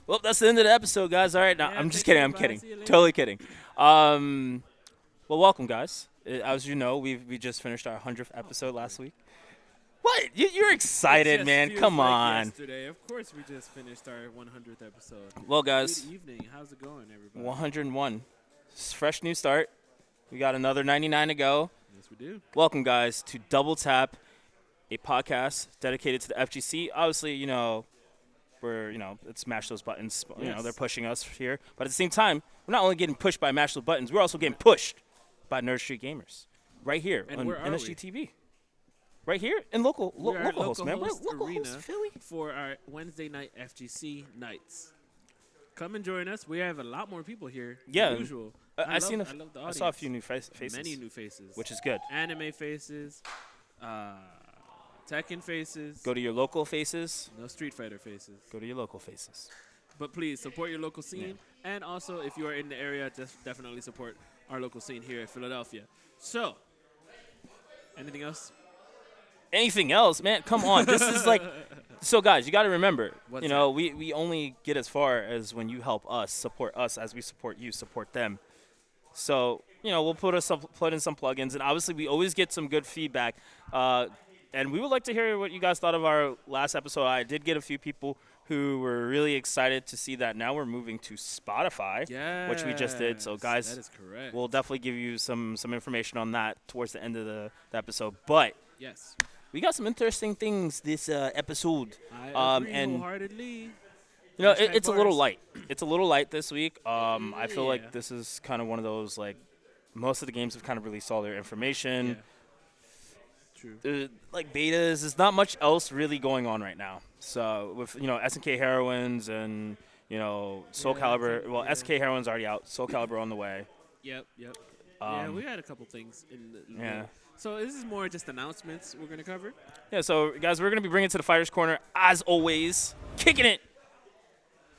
Well, that's the end of the episode, guys. All right, now Yeah, I'm just thanks kidding. I'm everybody. kidding. See you later. Totally kidding. Well, welcome, guys. As you know, we just finished our 100th episode last week. What? You're It excited, just man. feels Come like on. yesterday. Of course, we just finished our 100th episode. Well, Good guys, evening. How's it going, everybody? 101. Fresh new start. We got another 99 to go. Yes, we do. Welcome, guys, to Double Tap, a podcast dedicated to the FGC. Obviously, let's mash those buttons. Yes. They're pushing us here. But at the same time, we're not only getting pushed by mash those buttons, we're also getting pushed by Nerd Street Gamers. Right here And on where are NSG we? TV. Right here in local We are local host, man. We're Host local Arena host, Philly. for our Wednesday night FGC nights. Come and join us. We have a lot more people here Yeah. than usual. I love seen the I audience. saw a few new faces. Many new faces. which is good. Anime faces, Tekken faces, Go to your local faces. no Street Fighter faces. Go to your local faces. But please support your local scene. And also, if you are in the area, just definitely support our local scene here in Philadelphia. So, anything else? Anything else, man? Come on. This is like so, guys. You got to remember. What's We only get as far as when you help us, support us, as we support you, support them. So we'll put in some plugins, and obviously we always get some good feedback. And we would like to hear what you guys thought of our last episode. I did get a few people who were really excited to see that now we're moving to Spotify, which we just did. So, guys, that is correct. we'll definitely give you some information on that towards the end of the episode. But yes, we got some interesting things this episode. I agree and wholeheartedly. it's a little bars. light. It's a little light this week. I feel Yeah. like this is kind of one of those, like, most of the games have kind of released all their information. Yeah. True. Like betas, there's not much else really going on right now. So with SNK Heroines and Soul Yeah, Calibur. Well, yeah. SK Heroines already out. Soul Calibur on the way. Yep. Yeah, Um, we had a couple things in the Yeah. So this is more just announcements we're going to cover. Yeah, so guys, we're gonna be bringing to the Fighters Corner as always, kicking it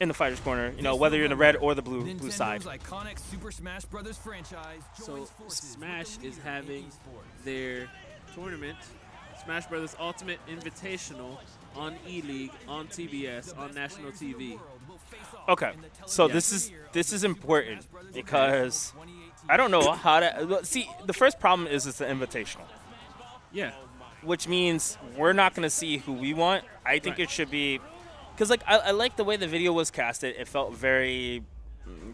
in the Fighters Corner. Whether you're in the red or the blue side. Nintendo's iconic Super Smash Bros. Franchise So joins forces with Smash the is leader in having esports. their tournament, Smash Bros. Ultimate Invitational, on E-League, on TBS, on national TV. Okay, so Yeah. this is important because I don't know how to see. The first problem is it's an invitational, Yeah. which means we're not going to see who we want. I think Right. it should be because I like the way the video was casted. It felt very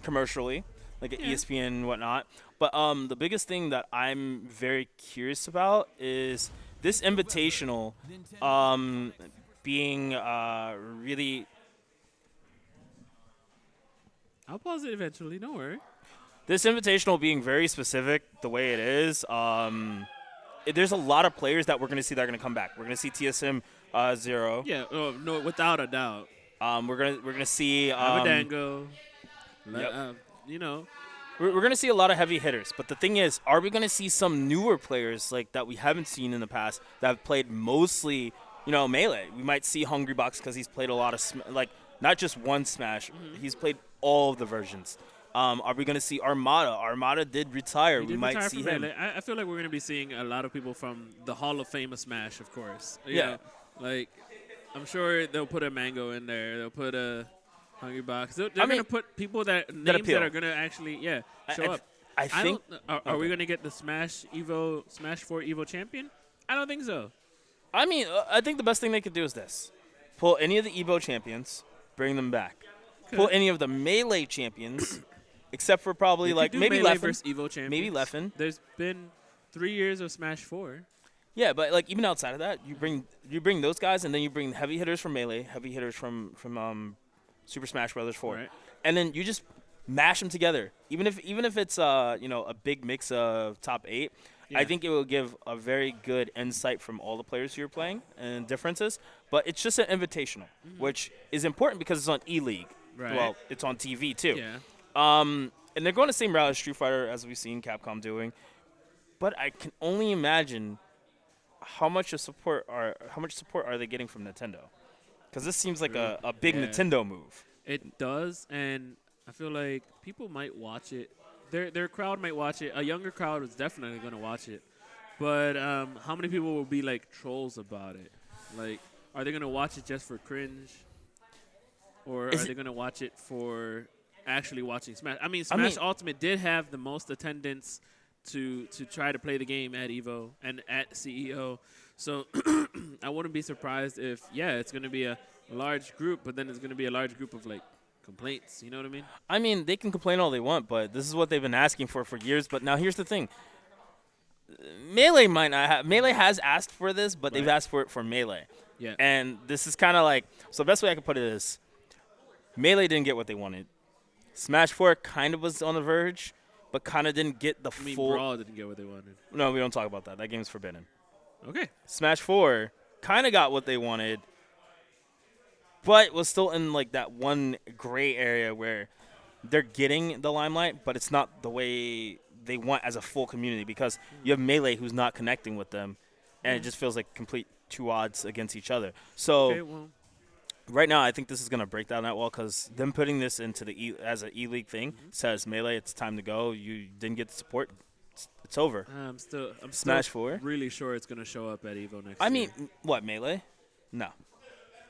commercially, like an Yeah. ESPN and whatnot. But the biggest thing that I'm very curious about is this invitational being really. I'll pause it eventually. Don't worry. This invitational being very specific the way it is, there's a lot of players that we're going to see that are going to come back. We're going to see TSM 0. Yeah. Oh, no, without a doubt. We're gonna see Abadango. Yep. We're we're gonna see a lot of heavy hitters. But the thing is, are we gonna see some newer players like that we haven't seen in the past that have played mostly melee? We might see Hungrybox because he's played a lot of not just one Smash. He's played all of the versions. Are we going to see Armada? Armada did retire. We might see him. I feel like we're going to be seeing a lot of people from the Hall of Fame of Smash, of course. Yeah. Like, I'm sure they'll put a Mango in there. They'll put a Hungry Box. They're going to put people names appeal. that are going to actually, show up. I think. Are we going to get the Smash 4 Evo champion? I don't think so. I mean, I think the best thing they could do is this: pull any of the Evo champions, bring them back. Pull any of the melee champions, except for probably You like could do maybe Melee Leffen. versus Evo champions. Maybe Leffen. There's been 3 years of Smash 4. Yeah, but like even outside of that, you bring those guys, and then you bring heavy hitters from Melee, heavy hitters from Super Smash Bros. 4, Right. and then you just mash them together. Even if it's a big mix of top 8, I Yeah. think it will give a very good insight from all the players you're playing and differences. But it's just an invitational, which is important because it's on E-League. Right. Well, it's on TV too. Yeah. And they're going the same route as Street Fighter, as we've seen Capcom doing. But I can only imagine how much support are they getting from Nintendo? Because this seems like a big Yeah. Nintendo move. It does, and I feel like people might watch it. Their crowd might watch it. A younger crowd is definitely going to watch it. But how many people will be like trolls about it? Like, are they going to watch it just for cringe? or Is are it- they going to watch it for actually watching Smash? I mean, I Smash mean- Ultimate did have the most attendance to try to play the game at Evo and at CEO. So I wouldn't be surprised if, it's going to be a large group, but then it's going to be a large group of, like, complaints. You know what I mean? I mean, they can complain all they want, but this is what they've been asking for years. But now here's the thing. Melee might not have. Melee has asked for this, but they've Right. asked for it for Melee. Yeah. And this is kind of like, so the best way I could put it is, Melee didn't get what they wanted. Smash 4 kind of was on the verge, but kind of didn't get the I mean, full. Brawl didn't get what they wanted. No, we don't talk about that. That game's forbidden. Okay. Smash 4 kind of got what they wanted, but was still in like that one gray area where they're getting the limelight, but it's not the way they want as a full community because you have Melee who's not connecting with them, and it just feels like complete two odds against each other. So Okay, well, right now, I think this is going to break down that wall because them putting this into the as an E-League thing says, Melee, it's time to go. You didn't get the support. It's over. I'm still Smash 4? really sure it's going to show up at Evo next I year. mean, what, Melee? No.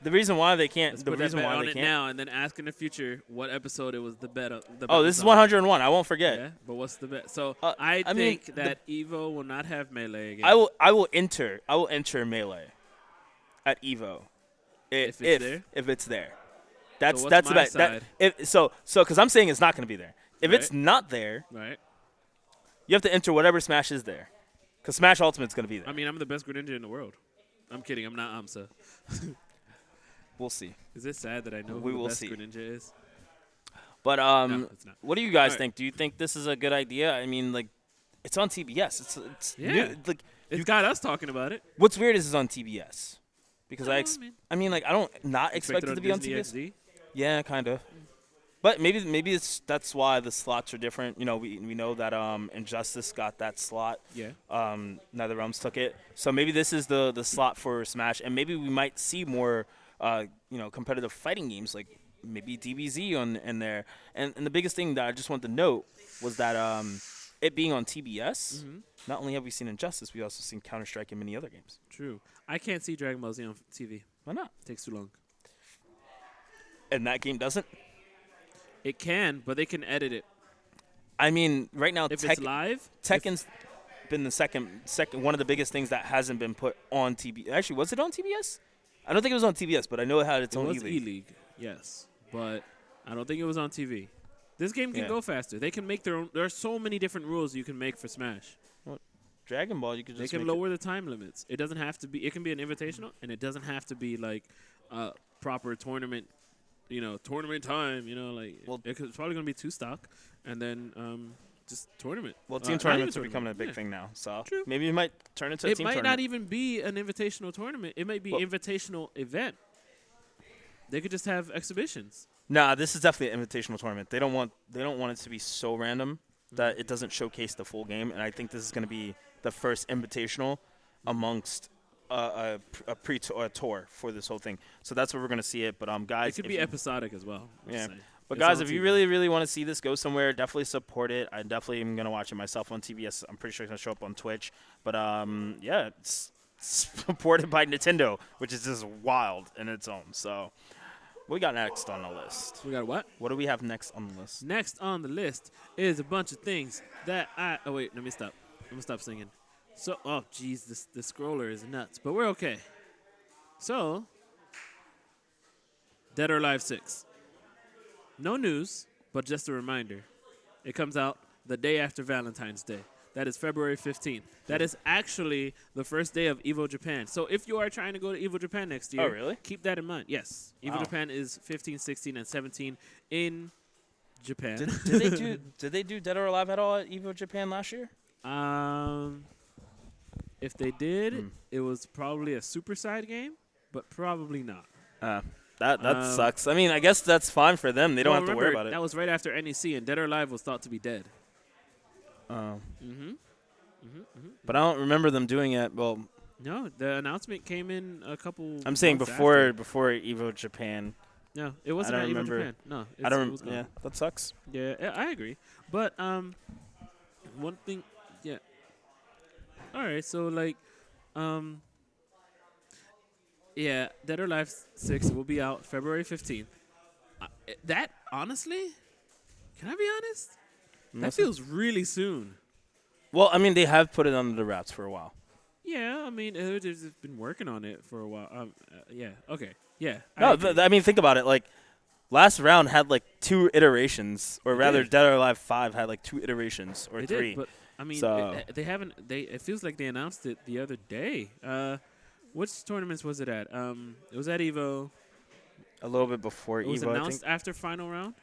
The reason why they can't. Let's The put that reason bet why on they it can't. now and then ask in the future what episode it was the bet. Oh, this is 101. I won't forget. Yeah, but what's the bet? So I mean, think that Evo will not have Melee again. I will enter Melee at Evo If it's there? If it's there. That's what's that's my about side? that. So because I'm saying it's not going to be there. If it's Right. not there, Right. you have to enter whatever Smash is there, because Smash Ultimate's going to be there. I mean, I'm the best Greninja in the world. I'm kidding. I'm not Amsa. We'll see. Is it sad that I know We who will the best see. Greninja is? But No, it's not. what do you guys All right. think? Do you think this is a good idea? I mean, like, it's on TBS. It's Yeah. new, like It's got us talking about it. what's weird is it's on TBS. Because Oh, I mean, like I don't not expect it to be on Disney TBS. XD? Yeah, kind of. But maybe that's why the slots are different. You know, we know that Injustice got that slot. Yeah. NetherRealms took it. So maybe this is the slot for Smash, and maybe we might see more competitive fighting games like maybe DBZ in there. And the biggest thing that I just wanted to note was that it being on TBS, not only have we seen Injustice, we've also seen Counter-Strike and many other games. True. I can't see Dragon Ball Z on TV. Why not? Takes too long. And that game doesn't? It can, but they can edit it. I mean, right now, If it's live, Tekken's been the second one of the biggest things that hasn't been put on TBS. Actually, was it on TBS? I don't think it was on TBS, but I know it had its it own was E-League. E-League, yes. But I don't think it was on TV. This game can Yeah. go faster. They can make their own. There are so many different rules you can make for Smash. Dragon Ball, you could They just can make lower the time limits. It doesn't have to be. It can be an invitational, and it doesn't have to be like proper tournament. Tournament time. Well- It's probably gonna be 2 stock, and then just tournament. Well, team Not tournaments are even becoming a big yeah. thing now, so True. maybe it might turn into a It team might tournament. not even be an invitational tournament. It might be Well- invitational event. They could just have exhibitions. Nah, this is definitely an invitational tournament. They don't want it to be so random that it doesn't showcase the full game, and I think this is going to be the first invitational amongst a tour for this whole thing. So that's where we're going to see it. But guys, It could if be you- episodic as well. I'm just Yeah. saying. But It's guys, on if you TV. really, really want to see this go somewhere, definitely support it. I definitely am going to watch it myself on TBS. I'm pretty sure it's going to show up on Twitch. But yeah, it's supported by Nintendo, which is just wild in its own. So what we got next on the list? We got what? What do we have next on the list? Next on the list is a bunch of things that Oh wait, let me stop. I'm gonna stop singing. So, oh jeez, the scroller is nuts, but we're okay. So, Dead or Alive 6. No news, but just a reminder. It comes out the day after Valentine's Day. That is February 15th. That is actually the first day of Evo Japan. So if you are trying to go to Evo Japan next year, Oh, really? keep that in mind. Yes. Evo Wow. Japan is 15, 16, and 17 in Japan. Did they do Dead or Alive at all at Evo Japan last year? If they did, it was probably a super side game, but probably not. That sucks. I mean, I guess that's fine for them. They don't Well, have to worry remember, about it. That was right after NEC, and Dead or Alive was thought to be dead. But I don't remember them doing it. Well, No, the announcement came in a couple. I'm saying months before after. Evo Japan. No, it wasn't I at don't Evo remember. Japan. No, I don't. It was gone. Yeah, that sucks. Yeah, I agree. But one thing, yeah. All right, so like, yeah, Dead or Alive 6 will be out February 15th. That honestly, can I be honest? That Honestly. feels really soon. Well, I mean, they have put it under the wraps for a while. Yeah, I mean, they've just been working on it for a while. Yeah, okay, yeah. No, agree. I mean, think about it. Like, last round had like 2 iterations, or It rather, did. Dead or Alive 5 had like 2 iterations or They 3. did, but I mean, So- they haven't. It feels like they announced it the other day. Which tournaments was it at? It was at Evo. A little bit before It was Evo, I announced think. after final round.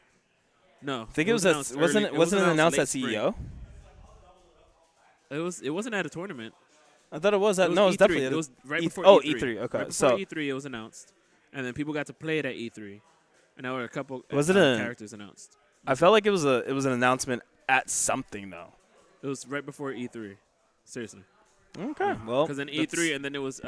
No, I think it was announced wasn't early- it wasn't it announced late at spring. CEO? It wasn't at a tournament. I thought it was at It was no, it was E3. definitely at It was right E- before oh, E3. E3. Okay, Right before so E3, it was announced, and then people got to play it at E3, and there were a couple Was it a- characters announced. I felt like it was an announcement at something though. It was right before E3. Seriously, Okay, well, because then E3, and then it was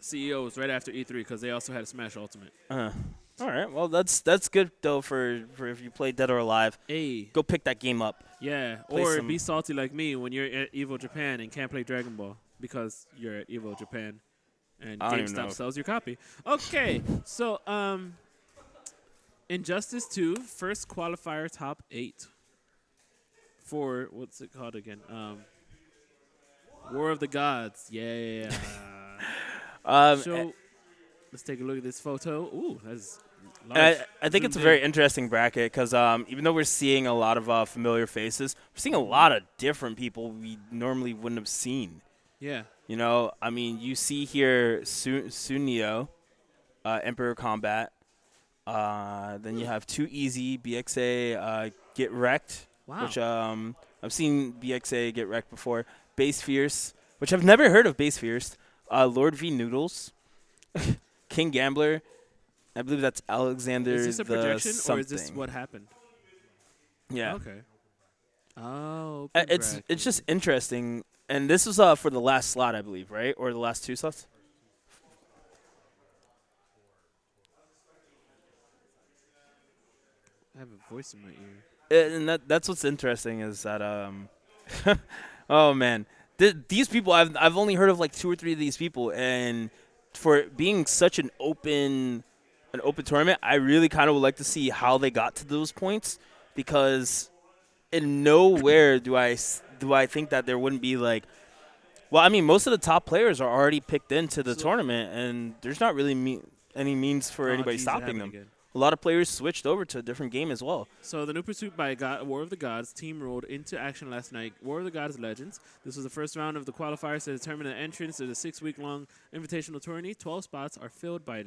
CEO was right after E3 because they also had a Smash Ultimate. all right, well that's good though for if you play Dead or Alive, Hey, go pick that game up. yeah, Play or some- be salty like me when you're at Evo Japan and can't play Dragon Ball because you're at Evo Japan, and I don't even know. GameStop sells your copy. Okay, so Injustice 2 first qualifier top 8 for what's it called again? War of the Gods. Yeah. So let's take a look at this photo. Ooh, that's large. I think it's a Zoomed very in. interesting bracket because even though we're seeing a lot of familiar faces, we're seeing a lot of different people we normally wouldn't have seen. Yeah. You know, I mean, you see here Sunio, Emperor Combat. Then you have Too Easy, BXA, Get Wrecked, Wow. which I've seen BXA get wrecked before. Base Fierce, which I've never heard of Base Fierce. Lord V Noodles, King Gambler. I believe that's Alexander. Is this a the projection or is this something. what happened? Yeah. Okay. Oh. It's just interesting, and this was for the last slot, I believe, right, or the last 2 slots. I have a voice in my ear. And that's what's interesting is that oh man, these people I've only heard of like 2 or 3 of these people, and for it being such an open tournament, I really kind of would like to see how they got to those points, because in nowhere do I think that there wouldn't be like, well, I mean, most of the top players are already picked into the tournament, and there's not really any means for anybody geez, it stopping happened them. again. A lot of players switched over to a different game as well. So the new pursuit by War of the Gods team rolled into action last night. War of the Gods Legends. This was the first round of the qualifiers to determine the entrance to the 6-week-long invitational tourney. 12 spots are filled by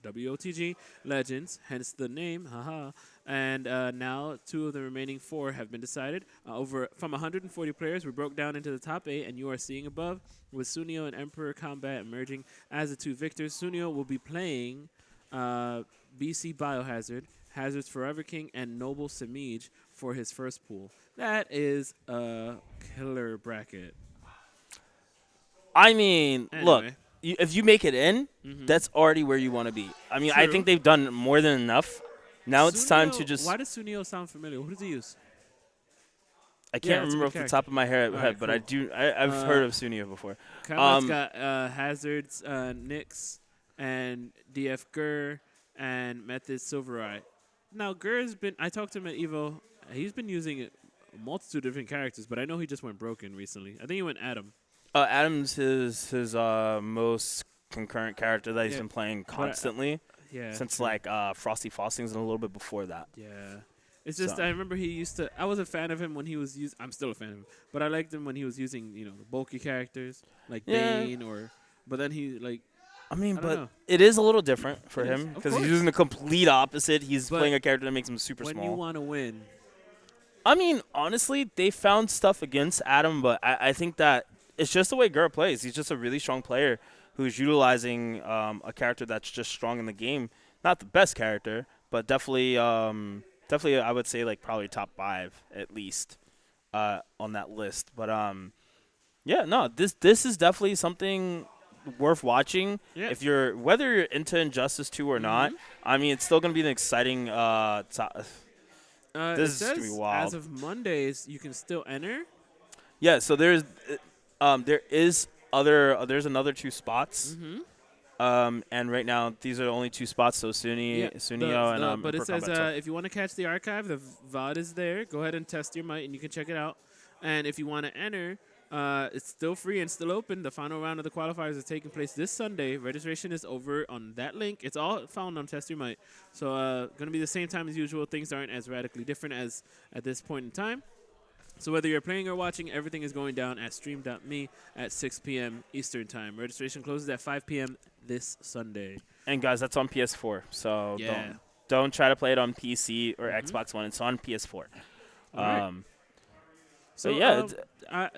WOTG Legends, hence the name, haha. And now 2 of the remaining 4 have been decided. From 140 players, we broke down into the top 8, and you are seeing above, with Sunio and Emperor Combat emerging as the 2 victors. Sunio will be playing BC Biohazard, Hazard's Forever King, and Noble Samij for his first pool. That is a killer bracket. I mean, look, Anyway. if you make it in, Mhm. that's already where you want to be. I mean, I True. think they've done more than enough. Now it's time to Sunio- just. Why does Sunio sound familiar? Who does he use? I Yeah, can't it's a remember good off the character. top of my head, Alright, but cool. I've heard of Sunio before. Combat's Um, got Hazards, Nyx, and DF Gur, and Method Silvereye. Now, Gur's been. I talked to him at Evo. He's been using a multitude of different characters, but I know he just went broken recently. I think he went Adam. Adam's his most concurrent character that he's Yeah, been playing but I- constantly Yeah. since true. like Frosty Fostings and a little bit before that. Yeah. It's just So. I remember he used to. I was a fan of him when he was using. I'm still a fan of him, but I liked him when he was using the bulky characters like Yeah. Bane or. But then he like. I mean, I don't but know. it is a little different for It is, him of because course. he's using the complete opposite. He's But playing a character that makes him super When small. you want to win, I mean, honestly, they found stuff against Adam, but I think that it's just the way Gura plays. He's just a really strong player who's utilizing a character that's just strong in the game. Not the best character, but definitely I would say like probably top 5 at least on that list. But yeah, no, this is definitely something worth watching. Yeah. If whether you're into Injustice 2 or not, I mean, it's still going to be an exciting This it is says gonna be wild. as of Mondays you can still enter. Yeah, so there's another 2 spots. Mm-hmm. And right now, these are the only 2 spots. So Sunio and but it Pro says Combat 12. if you want to catch the archive, the VOD is there. Go ahead and test your might, and you can check it out. And if you want to enter, it's still free and still open. The final round of the qualifiers is taking place this Sunday. Registration is over on that link. It's all found on Test Your Might. So going to be the same time as usual. Things aren't as radically different as at this point in time. So whether you're playing or watching, everything is going down at stream.me at 6 p.m. Eastern Time. Registration closes at 5 p.m. this Sunday. And guys, that's on PS4. So Yeah. don't try to play it on PC or Xbox One. It's on PS4. Right. So yeah, I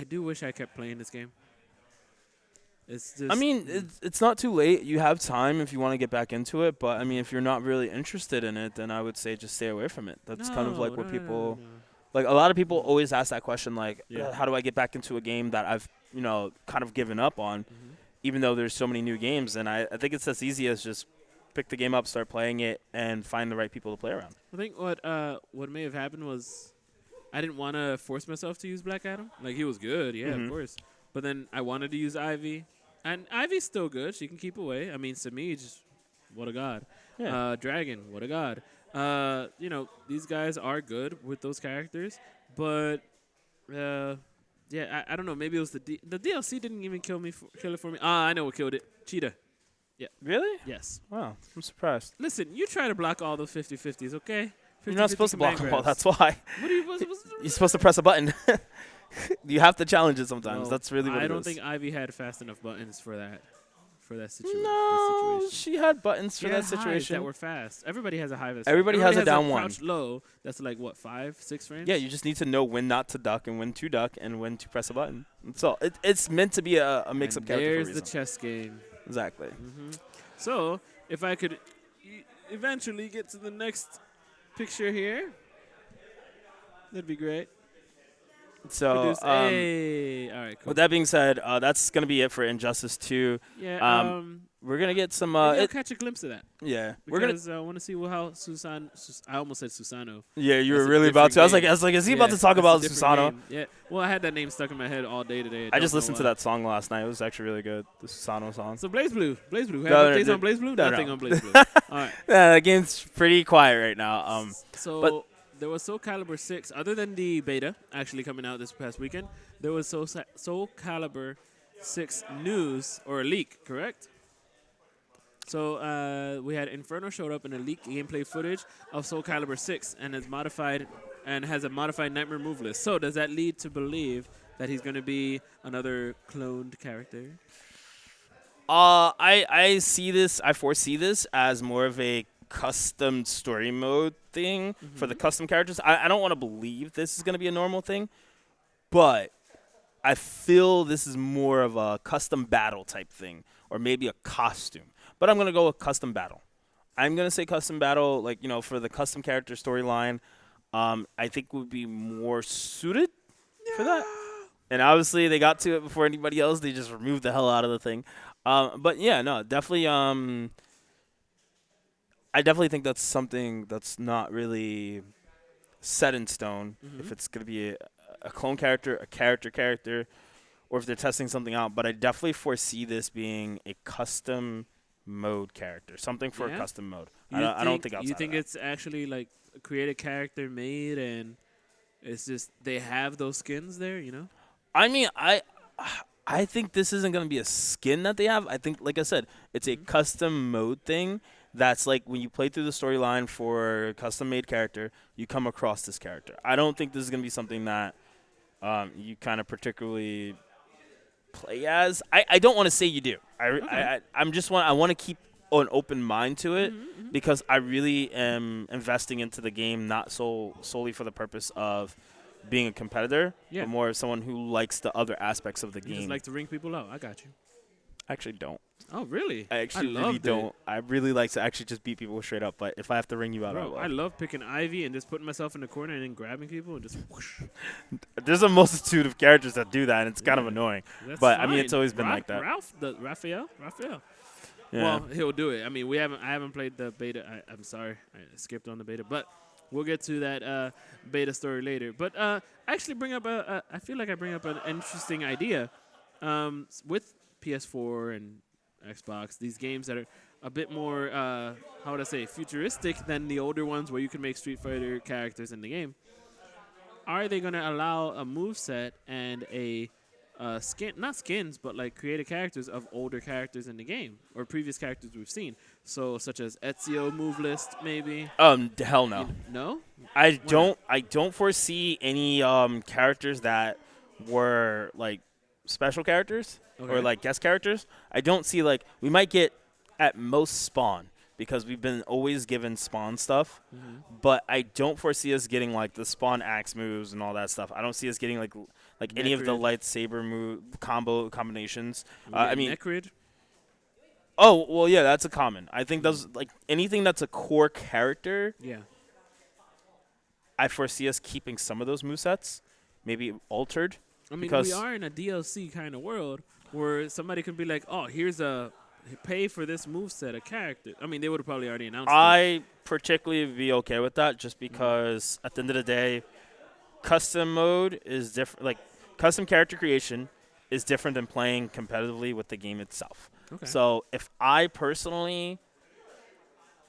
do wish I kept playing this game. It's just. I mean, it's not too late. You have time if you want to get back into it. But I mean, if you're not really interested in it, then I would say just stay away from it. That's kind of like what people. No. Like, a lot of people always ask that question, like, Yeah. how do I get back into a game that I've, kind of given up on, even though there's so many new games. And I think it's as easy as just pick the game up, start playing it, and find the right people to play around. I think what may have happened was I didn't want to force myself to use Black Adam. Like, he was good, yeah, of course. But then I wanted to use Ivy. And Ivy's still good. She can keep away. I mean, Samij, what a god. Yeah. Dragon, what a god. These guys are good with those characters. But, I don't know. Maybe it was the DLC didn't even kill it for me. I know what killed it. Cheetah. Yeah. Really? Yes. Wow, I'm surprised. Listen, you try to block all those 50-50s, okay? You're not supposed to block them all, that's why. What are you supposed to You're supposed to press a button. You have to challenge it sometimes. No, That's really what it is. I don't think Ivy had fast enough buttons for that situation. No, she had buttons for She that had highs situation. that were fast. Everybody has a high that's Everybody has a down one. crouch low that's like, what, 5-6 frames? Yeah, you just need to know when not to duck and when to duck and when to press a button. That's all. It's meant to be a mix-up character for a There's reason. the chess game. Exactly. So, if I could eventually get to the next picture here, that'd be great. So, Produce all right, cool. with that being said, that's going to be it for Injustice 2. Yeah, We're going to get some... maybe I'll catch a glimpse of that. yeah. Because I want to see how I almost said Susano. Yeah, you That's were a really about to. I was different like, is he Yeah, about to talk that's a about different Susano? name. Yeah. Well, I had that name stuck in my head all day today. I just don't know listened to why. that song last night. It was actually really good, the Susano song. So Blaze Blue. Have No, updates on Blaze Blue? no, Nothing no. on Blaze Blue. All right. Yeah, the game's pretty quiet right now. So there was Soul Calibur 6, other than the beta actually coming out this past weekend, there was Soul Calibur 6 news, or a leak, correct? So we had Inferno showed up in a leaked gameplay footage of Soul Calibur 6 and has a modified Nightmare move list. So does that lead to believe that he's going to be another cloned character? I foresee this as more of a custom story mode thing for the custom characters. I don't want to believe this is going to be a normal thing, but I feel this is more of a custom battle type thing, or maybe a costume. But I'm going to go with custom battle. I'm going to say custom battle, for the custom character storyline, I think would be more suited for that. And obviously they got to it before anybody else. They just removed the hell out of the thing. But yeah, no, definitely. I definitely think that's something that's not really set in stone. If it's going to be a clone character, a character, or if they're testing something out. But I definitely foresee this being a custom mode character, something for a custom mode. I don't think outside You think of that. it's actually like a created character made, and it's just they have those skins there, I mean, I think this isn't going to be a skin that they have. I think, like I said, it's a custom mode thing. That's like when you play through the storyline for a custom-made character, you come across this character. I don't think this is going to be something that you kind of particularly play as. I don't want to say you do. I want to keep an open mind to it because I really am investing into the game not solely for the purpose of being a competitor, but more as someone who likes the other aspects of the You game. just like to ring people out. I got you. I actually don't. Oh, really? I actually really loved don't. it. I really like to actually just beat people straight up, but if I have to ring you out, I Bro, will. I love picking Ivy and just putting myself in the corner and then grabbing people and just whoosh. There's a multitude of characters that do that, and it's kind of annoying. That's But, fine. I mean, it's always been like that. Raphael. Yeah. Well, he'll do it. I mean, I haven't played the beta. I'm sorry, I skipped on the beta, but we'll get to that beta story later. But actually, I feel like I bring up an interesting idea with PS4 and Xbox, these games that are a bit more, how would I say, futuristic than the older ones where you can make Street Fighter characters in the game. Are they going to allow a moveset and a skin, not skins, but like creative characters of older characters in the game or previous characters we've seen? So, such as Ezio move list, maybe. Hell no. No, I don't foresee any characters that were like special characters Okay. or like guest characters. I don't see like we might get at most Spawn because we've been always given Spawn stuff, but I don't foresee us getting like the Spawn axe moves and all that stuff. I don't see us getting like any of the Necrid. lightsaber move combinations. We I get mean, Necrid. oh well, yeah, that's a common. I think those like anything that's a core character. Yeah. I foresee us keeping some of those movesets, maybe altered. I mean, because we are in a DLC kind of world where somebody could be like, "Oh, here's a pay for this moveset, a character." I mean, they would have probably already announced it. I particularly be okay with that just because at the end of the day, custom mode is different. Like custom character creation is different than playing competitively with the game itself. Okay. So if I personally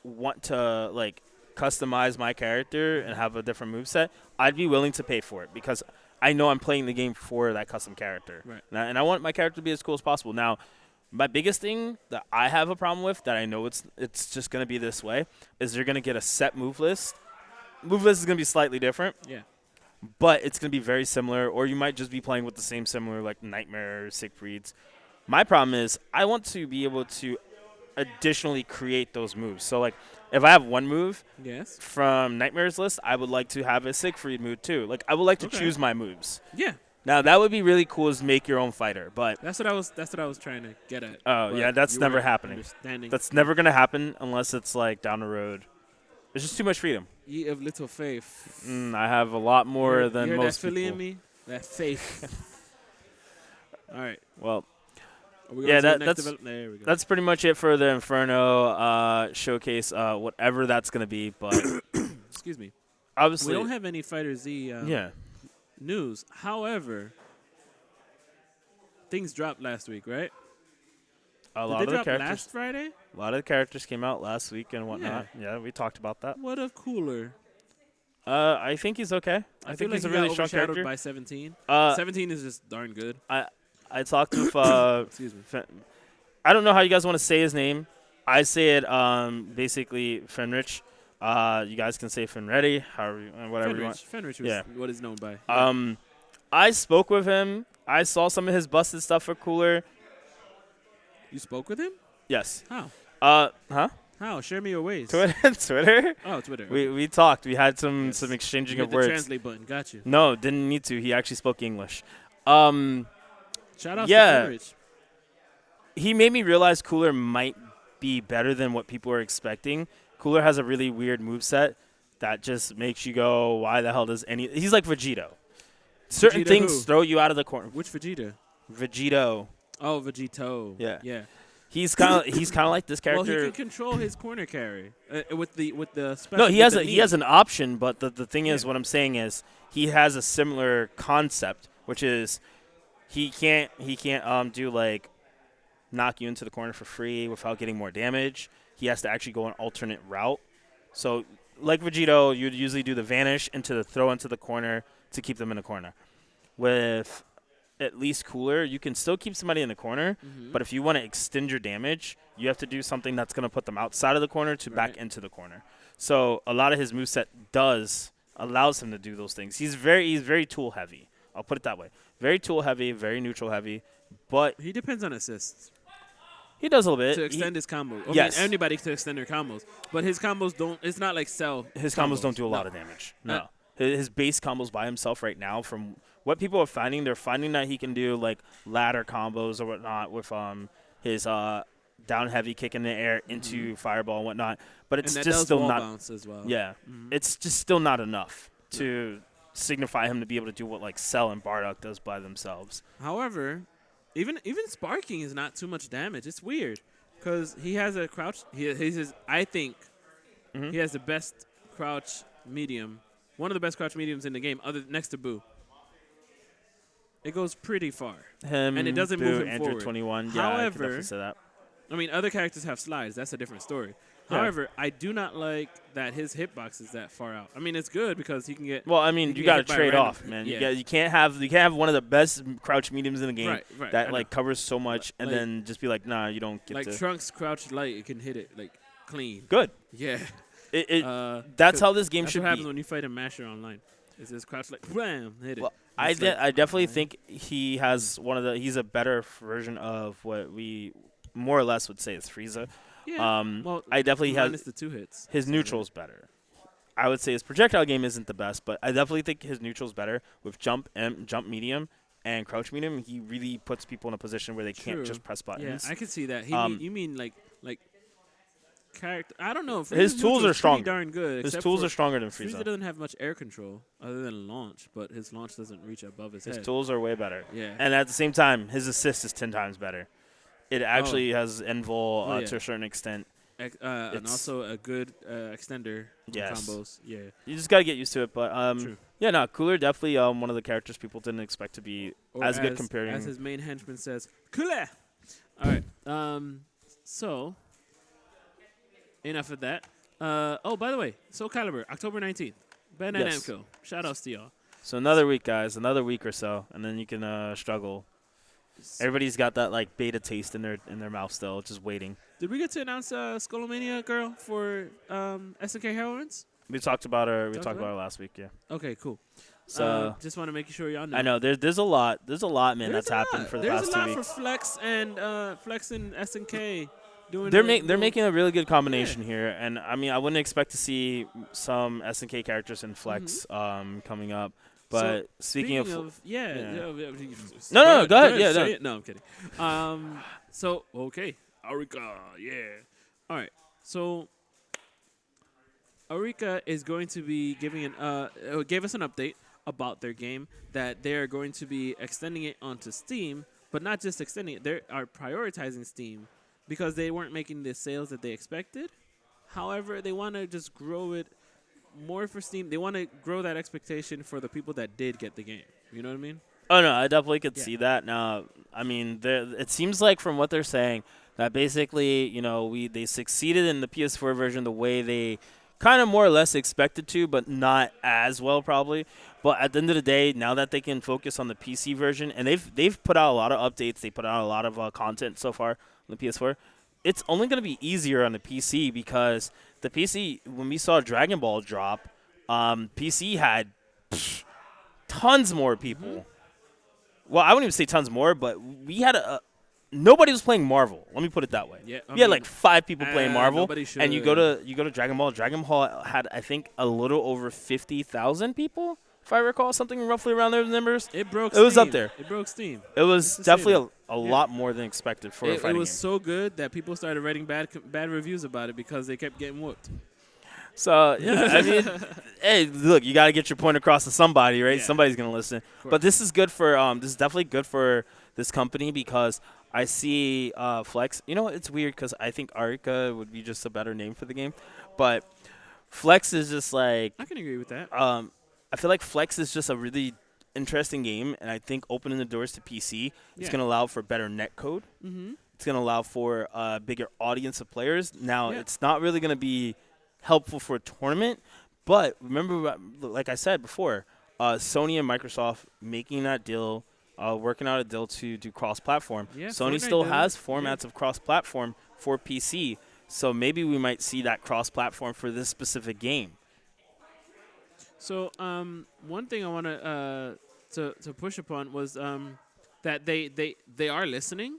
want to like customize my character and have a different moveset, I'd be willing to pay for it because I know I'm playing the game for that custom character. Right. And I want my character to be as cool as possible. Now, my biggest thing that I have a problem with that I know it's just going to be this way is you're going to get a set move list. Move list is going to be slightly different, Yeah. but it's going to be very similar, or you might just be playing with the same similar like Nightmare or Siegfrieds. My problem is I want to be able to additionally create those moves. So like if I have one move Yes. from Nightmare's list, I would like to have a Siegfried move too. Like I would like to Okay. choose my moves. Yeah. Now that would be really cool is make your own fighter, but That's what I was trying to get at. oh but yeah, that's you never weren't happening. understanding. That's never gonna happen unless it's like down the road. There's just too much freedom. Ye of little faith. I have a lot more You than hear most that Philly people. in me? That faith. All right. Well, Are we yeah, going to the next that's there we go. that's pretty much it for the Inferno showcase. Whatever that's gonna be, but Excuse me. obviously, We don't have any Fighter Z yeah. news. However, things dropped last week, right? A Did lot they of the drop characters. last Friday? A lot of the characters came out last week and whatnot. Yeah, we talked about that. What a cooler. I think he's okay. I feel think like he's a he really got strong overshadowed character. by 17. Uh, 17 is just darn good. I talked with Excuse me. I don't know how you guys want to say his name. I say it basically Fenrich. You guys can say Fenready, however whatever you want. Fenrich was Yeah. what he's known by. I spoke with him. I saw some of his busted stuff for cooler. You spoke with him? Yes. How? Huh? How? Share me your ways. Twitter. Oh, Twitter. We talked. We had some Yes. exchanging You of hit the words. translate button. Got you. No, didn't need to. He actually spoke English. Shout out Yeah. to Fenrich. He made me realize Cooler might be better than what people are expecting. Cooler has a really weird moveset that just makes you go, why the hell does any... He's like Vegito. Certain Vegeta things who? throw you out of the corner. Which Vegeta? Vegito. Oh, Vegito. Yeah. Yeah. He's kind of like this Well, character. he can control his corner carry with the special. No, he with has the he knee. has an option, but the thing is, Yeah. what I'm saying is, he has a similar concept, which is he can't do like knock you into the corner for free without getting more damage. He has to actually go an alternate route. So, like Vegito, you'd usually do the vanish into the throw into the corner to keep them in the corner. With at least Cooler, you can still keep somebody in the corner, but if you want to extend your damage, you have to do something that's going to put them outside of the corner to back Right. into the corner. So a lot of his moveset allows him to do those things. He's very tool heavy. I'll put it that way. Very tool heavy, very neutral heavy, but He depends on assists he does a little bit. to extend his combo. I Yes. mean, anybody to extend their combos, but his combos don't. It's not like Cell. His combos don't do a lot of damage. No. His base combos by himself right now, from what people are finding, they're finding that he can do like ladder combos or whatnot with his down heavy kick in the air into fireball and whatnot. But it's And that just does still wall not. bounce as well. Yeah, it's just still not enough to signify him to be able to do what like Cell and Bardock does by themselves. However, even sparking is not too much damage. It's weird because he has a crouch. I think he has the best crouch medium. One of the best crouch mediums in the game, other next to Boo. It goes pretty far. Him And it doesn't Boo, move him Andrew forward. 21. Yeah, I could However- definitely say that. I mean, other characters have slides. That's a different story. Yeah. However, I do not like that his hitbox is that far out. I mean, it's good because he can get. Well, I mean, can you get got to hit by trade random- off, man. Yeah. You can't have one of the best crouch mediums in the game Right, I that know. like covers so much, and Like- then just be like, nah, you don't get Like to. Trunks crouch light, it can hit it like clean. Good. Yeah. That's how this game That's should what happens be. when you fight a Masher online. It's this crouch like bam, hit it. Well, It's like- I definitely think he has he's a better version of what we more or less would say is Frieza. Yeah. Well, I definitely minus has the 2 hits. his neutral's better. I would say his projectile game isn't the best, but I definitely think his neutral's better with jump medium and crouch medium. He really puts people in a position where they can't True. just press Yeah, buttons. I can see that. You mean like character? I don't know. His Frieza's tools neutral are is stronger. pretty darn good. His except tools for are stronger than Frieza Frieza. doesn't have much air control other than launch, but his launch doesn't reach above his His head. tools are way better. Yeah. And at the same time, his assist is 10 times better. It actually has invul Oh, yeah. to a certain extent. And it's- also a good extender on Yes. combos. Yeah. You just got to get used to it. But True. yeah, no, Cooler definitely one of the characters people didn't expect to be Or as good comparing. as his main henchman says, Kula. All right. So enough of that. Oh, by the way, Soul Calibur, October 19th. Ben and Yes. Namco. Shout outs to y'all. So another week, guys. Another week or so, and then you can struggle. Everybody's got that like beta taste in their mouth still, just waiting. Did we get to announce Skullomania girl for SNK Heroines? We talked about her. We Talked talked about about her last week. Yeah. Okay, cool. So Just want to make sure y'all know. I know there's a lot. There's a lot, man. There's that's a happened lot. for the There's past a 2 lot weeks. for Flex and Flex and SNK doing. They're making a really good combination here, and I mean I wouldn't expect to see some SNK characters in Flex coming up. But speaking of no, no, go ahead. Yeah, say no. it. No, I'm kidding. So okay, Arika, yeah. All right, so Arika is going to be giving gave us an update about their game that they are going to be extending it onto Steam, but not just extending it. They are prioritizing Steam because they weren't making the sales that they expected. However, they want to just grow it more for Steam. They want to grow that expectation for the people that did get the game. You know what I mean? Oh no, I definitely could Yeah. see that. Now, I mean, it seems like from what they're saying that basically, they succeeded in the PS4 version the way they kind of more or less expected to, but not as well probably. But at the end of the day, now that they can focus on the PC version, and they've put out a lot of updates, they put out a lot of content so far on the PS4. It's only going to be easier on the PC because the PC, when we saw Dragon Ball drop, PC had tons more people. Well, I wouldn't even say tons more, but we had nobody was playing Marvel. Let me put it that way. Yeah, I we had mean, like 5 people playing Marvel, nobody and you go to Dragon Ball. Dragon Ball had I think a little over 50,000 people, if I recall, something roughly around those numbers. It broke. It was Steam. up there. It broke Steam. It was Just to say definitely a Yeah. lot more than expected for a It fighting was game. so good that people started writing bad reviews about it because they kept getting whooped. So, yeah, I mean, hey, look, you got to get your point across to somebody, right? Yeah. Somebody's going to listen. But this is good for this is definitely good for this company because I see Flex. You know, it's weird because I think Arika would be just a better name for the game. But Flex is just like I can agree with that. I feel like Flex is just a really interesting game, and I think opening the doors to PC is Yeah. going to allow for better netcode. Mm-hmm. It's going to allow for a bigger audience of players. Now, Yeah. it's not really going to be helpful for a tournament, but remember, like I said before, Sony and Microsoft making that deal, working out a deal to do cross-platform. Yeah, Sony Fortnite still did has it. formats of cross-platform for PC, so maybe we might see that cross-platform for this specific game. So one thing I want to push upon was that they are listening,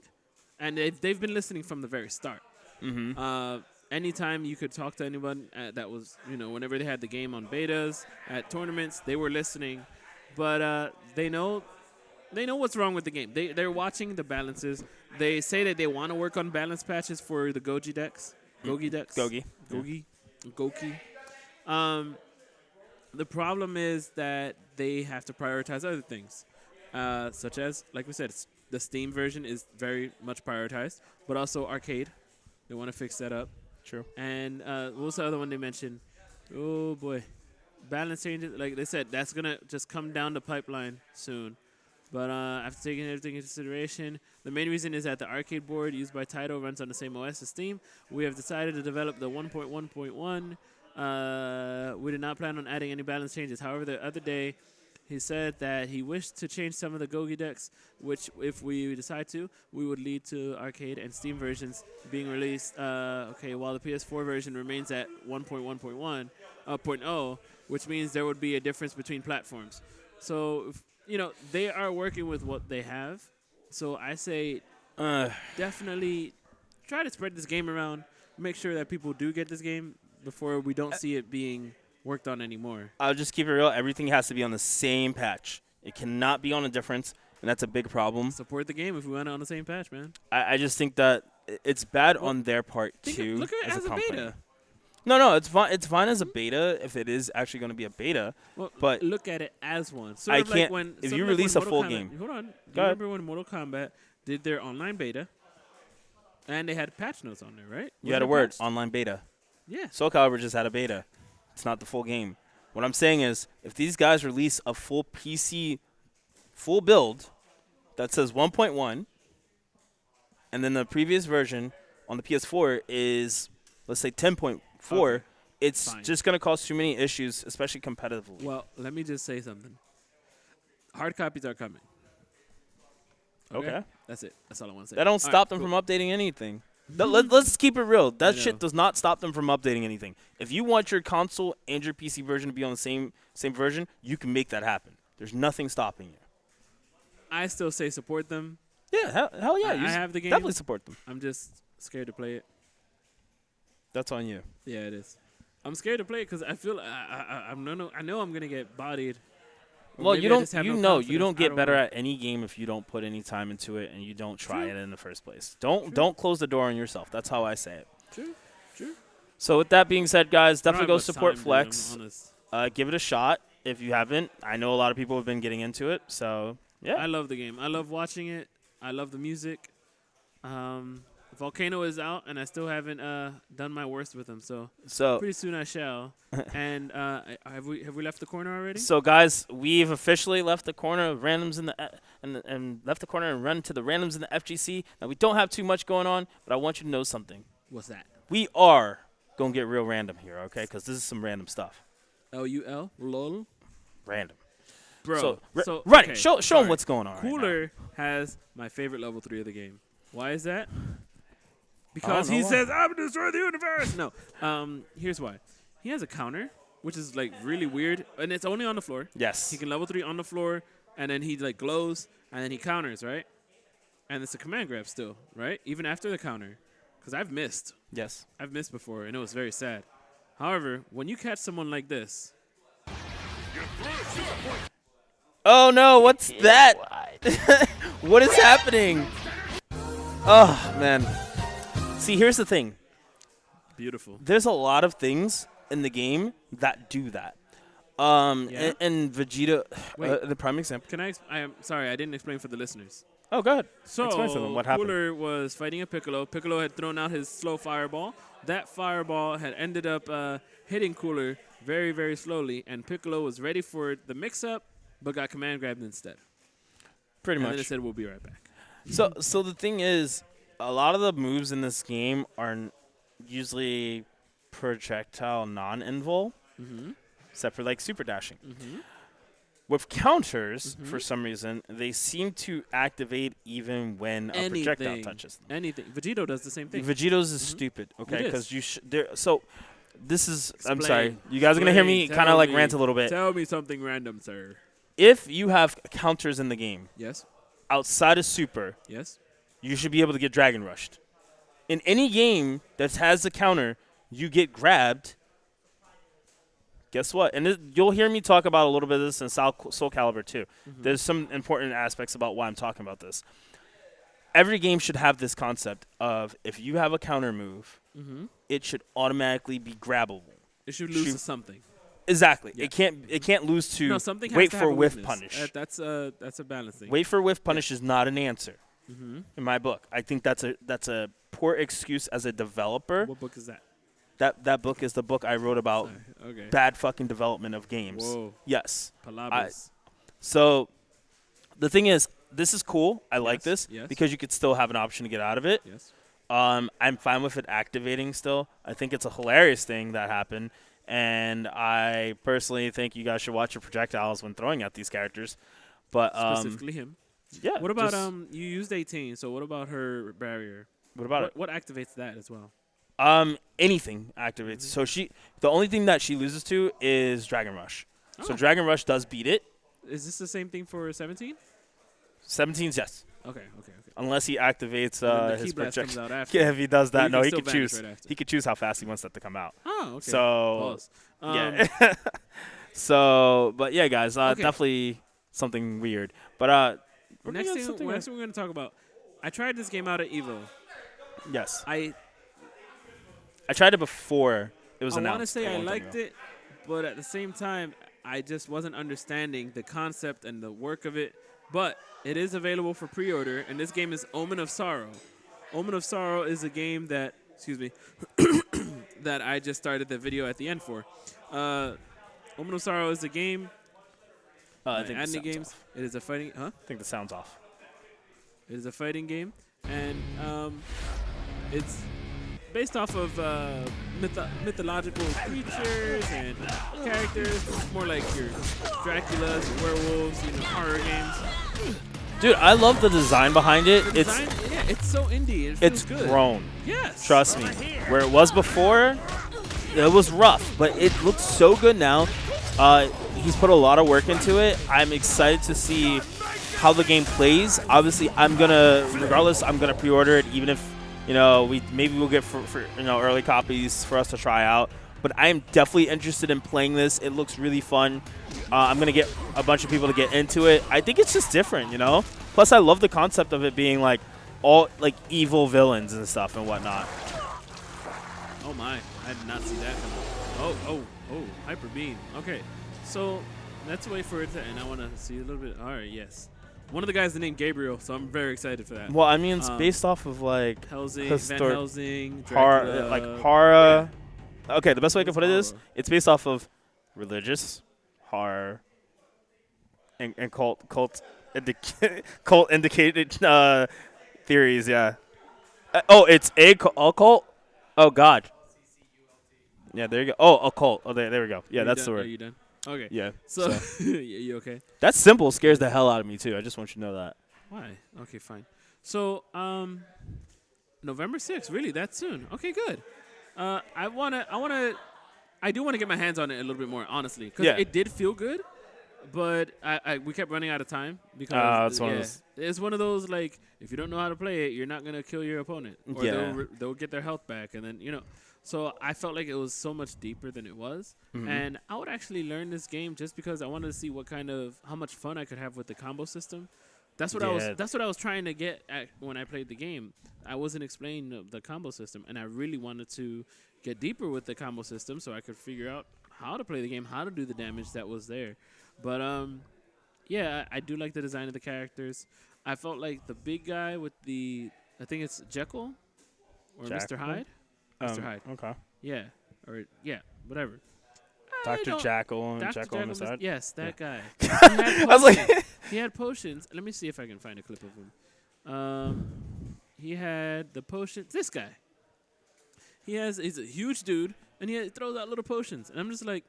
and they've been listening from the very start. Mm-hmm. Anytime you could talk to anyone that was, whenever they had the game on betas at tournaments, they were listening, but they know what's wrong with the game. They're watching the balances. They say that they want to work on balance patches for the Gogi decks. Gogi decks. Gogi. Goki. The problem is that they have to prioritize other things, such as, like we said, the Steam version is very much prioritized, but also arcade. They want to fix that up. True. And what was the other one they mentioned? Oh, boy. Balance changes. Like they said, that's going to just come down the pipeline soon. But after taking everything into consideration, the main reason is that the arcade board used by Taito runs on the same OS as Steam. We have decided to develop the 1.1.1. We did not plan on adding any balance changes. However, the other day, he said that he wished to change some of the Gogi decks, which, if we decide to, we would lead to arcade and Steam versions being released. While the PS4 version remains at 1.1.1.0, which means there would be a difference between platforms. So, they are working with what they have. So I say definitely try to spread this game around. Make sure that people do get this game before we don't see it being worked on anymore. I'll just keep it real. Everything has to be on the same patch. It cannot be on a difference, and that's a big problem. Support the game if we want it on the same patch, man. I just think that it's bad on their part, too. Look at it as a beta. No, it's fine. It's fine as a beta if it is actually going to be a beta. Well, but look at it as one. I can't. If you release a full game, hold on. Remember when Mortal Kombat did their online beta, and they had patch notes on there, right? You had a word, online beta. Yeah. Soul Calibur just had a beta. It's not the full game. What I'm saying is, if these guys release a full PC, full build that says 1.1, and then the previous version on the PS4 is, let's say, 10.4, it's fine. just going to cause too many issues, especially competitively. Well, let me just say something. Hard copies are coming. Okay. That's it. That's all I want to say. That don't stop them from updating anything. Let's keep it real. That shit does not stop them from updating anything. If you want your console and your PC version to be on the same version, you can make that happen. There's nothing stopping you. I still say support them. Yeah, hell yeah. I have the game. Definitely support them. I'm just scared to play it. That's on you. Yeah, it is. I'm scared to play it because I feel I know I'm gonna get bodied. Well, you don't get better wanna. at any game if you don't put any time into it and you don't try it in the first place. Don't close the door on yourself. That's how I say it. True. So with that being said, guys, I don't definitely go have much support time, dude, Flex. I'm honest. Give it a shot if you haven't. I know a lot of people have been getting into it, so yeah. I love the game. I love watching it. I love the music. Volcano is out, and I still haven't done my worst with him. So pretty soon I shall. And have we left the corner already? So guys, we've officially left the corner of randoms in the and left the corner and run to the randoms in the FGC. Now we don't have too much going on, but I want you to know something. What's that? We are gonna get real random here, okay? Because this is some random stuff. LUL? LOL? Random. Bro. So right, okay, show them what's going on. Cooler has my favorite level 3 of the game. Why is that? I Because don't he know says, I'm going to destroy the universe. No. Here's why. He has a counter, which is, like, really weird. And it's only on the floor. Yes. He can level 3 on the floor, and then he, like, glows, and then he counters, right? And it's a command grab still, right? Even after the counter. Because I've missed. Yes. I've missed before, and it was very sad. However, when you catch someone like this. Oh, no. What's that? What is happening? Oh, man. See, here's the thing. Beautiful. There's a lot of things in the game that do that. Yeah? And Vegeta, Wait. the prime example. I am sorry, I didn't explain for the listeners. Oh, go ahead. So, Explain to them what happened. Cooler was fighting a Piccolo. Piccolo had thrown out his slow fireball. That fireball had ended up hitting Cooler very, very slowly, and Piccolo was ready for the mix-up, but got command grabbed instead. Pretty And much. then it said, we'll be right back. So the thing is, a lot of the moves in this game are usually projectile non-invul, except for like super dashing. With counters, for some reason, they seem to activate even when a projectile touches them. Anything. Vegito does the same thing. Vegito's is stupid, okay? It Because is. so this is. I'm Explain. sorry, you guys are gonna hear me kind of like rant a little bit. Tell me something random, sir. If you have counters in the game Yes. outside of super, Yes. you should be able to get Dragon Rushed. In any game that has the counter, you get grabbed. Guess what? And you'll hear me talk about a little bit of this in Soul Calibur too. There's some important aspects about why I'm talking about this. Every game should have this concept of if you have a counter move, it should automatically be grabbable. It should lose to something. Exactly. Yeah. It can't lose to No, something has wait to for have a whiff weakness. punish. That's a balance thing. Wait for whiff punish is not an answer in my book. I think that's a poor excuse as a developer. What book is that? That book is the book I wrote about Okay. bad fucking development of games. Whoa. Yes. Palabras. So The thing is, this is cool. I like this Yes. because you could still have an option to get out of it. Yes. I'm fine with it activating still. I think it's a hilarious thing that happened, and I personally think you guys should watch your projectiles when throwing at these characters. But Specifically him. yeah. What about just- you used 18? So what about her barrier? What about What activates that as well? it? Anything activates. So the only thing that she loses to is Dragon Rush. So Oh. Dragon Rush does beat it. Is this the same thing for 17? 17's yes, Okay. unless he activates And then the his key blast project. comes out after. Yeah, if he does But that, you no, can he still could vanish choose. right after. He could choose how fast he wants that to come out. Oh, okay. So Pause. yeah. So, but yeah, guys, Okay. definitely something weird. But we're Next gonna thing, get something next thing we're going to talk about. I tried this game out at Evo. yes, I tried it before it was want to announced. say I liked it, but at the same time, I just wasn't understanding the concept and the work of it. But it is available for pre-order, and this game is Omen of Sorrow. Omen of Sorrow is a game that, that I just started the video at the end for. Omen of Sorrow is a game. I think the Adney sound's games. off. It is a fighting. Huh? I think the sound's off. It is a fighting game, and it's based off of mythological creatures and characters. It's more like your Draculas, your werewolves, horror games. Dude, I love the design behind it. The design, it's so indie. It feels It's good. grown. Yes. Trust me. Where it was before, it was rough, but it looks so good now. He's put a lot of work into it. I'm excited to see how the game plays. Obviously, regardless, I'm gonna pre-order it, even if we'll get for early copies for us to try out. But I am definitely interested in playing this. It looks really fun. I'm gonna get a bunch of people to get into it. I think it's just different, Plus, I love the concept of it being like all like evil villains and stuff and whatnot. Oh my! I did not see that coming. Oh! Hyper beam. Okay, so let's wait for it to end. I want to see a little bit. All right, yes. One of the guys is named Gabriel, so I'm very excited for that. Well, I mean, it's based off of like Helsing, Van Helsing, horror, Dracula, like horror. yeah. Okay, the best way I can put it is Horror. it's based off of religious horror and cult indicated theories. Yeah. It's occult. Oh God. Yeah, there you go. Oh, occult. Oh, there we go. Yeah, Are you that's done? the Are word. you done? Okay. Yeah. So, you okay? That symbol scares the hell out of me too. I just want you to know that. Why? Okay, fine. So, November 6th, really? That soon? Okay, good. I do want to get my hands on it a little bit more, honestly, because Yeah. it did feel good, but we kept running out of time because it's one of those. it's one of those like if you don't know how to play it, you're not gonna kill your opponent, or Yeah. they'll get their health back, and then So I felt like it was so much deeper than it was, Mhm. and I would actually learn this game just because I wanted to see how much fun I could have with the combo system. That's what I was trying to get at when I played the game. I wasn't explaining the combo system, and I really wanted to get deeper with the combo system so I could figure out how to play the game, how to do the damage that was there. But yeah, I do like the design of the characters. I felt like the big guy with I think it's Jekyll or Mr. Jackal? Hyde. Mr. Hyde. Okay. Yeah, whatever. Dr. Jackal and Dr. Jekyll on the side. Yes, that guy. I was like, He had potions. Let me see if I can find a clip of him. He had the potions. This guy. He's a huge dude, and he throws out little potions. And I'm just like,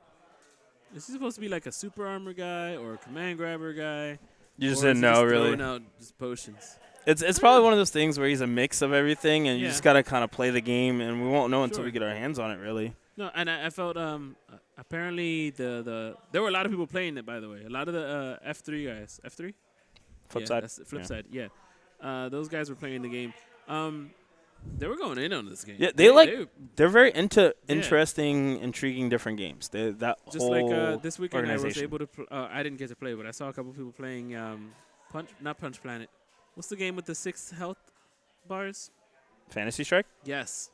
is he supposed to be like a super armor guy or a command grabber guy? you just Or is didn't he know, just really. throwing out just potions. It's probably one of those things where he's a mix of everything, and you Yeah. just gotta kind of play the game, and we won't know until Sure. we get our hands on it, really. No, and I felt apparently there were a lot of people playing it, by the way. A lot of the F3 guys. F3? Flip Yeah, side. that's the flip Yeah. side, yeah. Those guys were playing the game. They were going in on this game. Yeah, They- they're very into Yeah. interesting, intriguing, different games. That just whole like this weekend, I was organization. able to. I didn't get to play, but I saw a couple people playing not Punch Planet. What's the game with the 6 health bars? Fantasy Strike. Yes,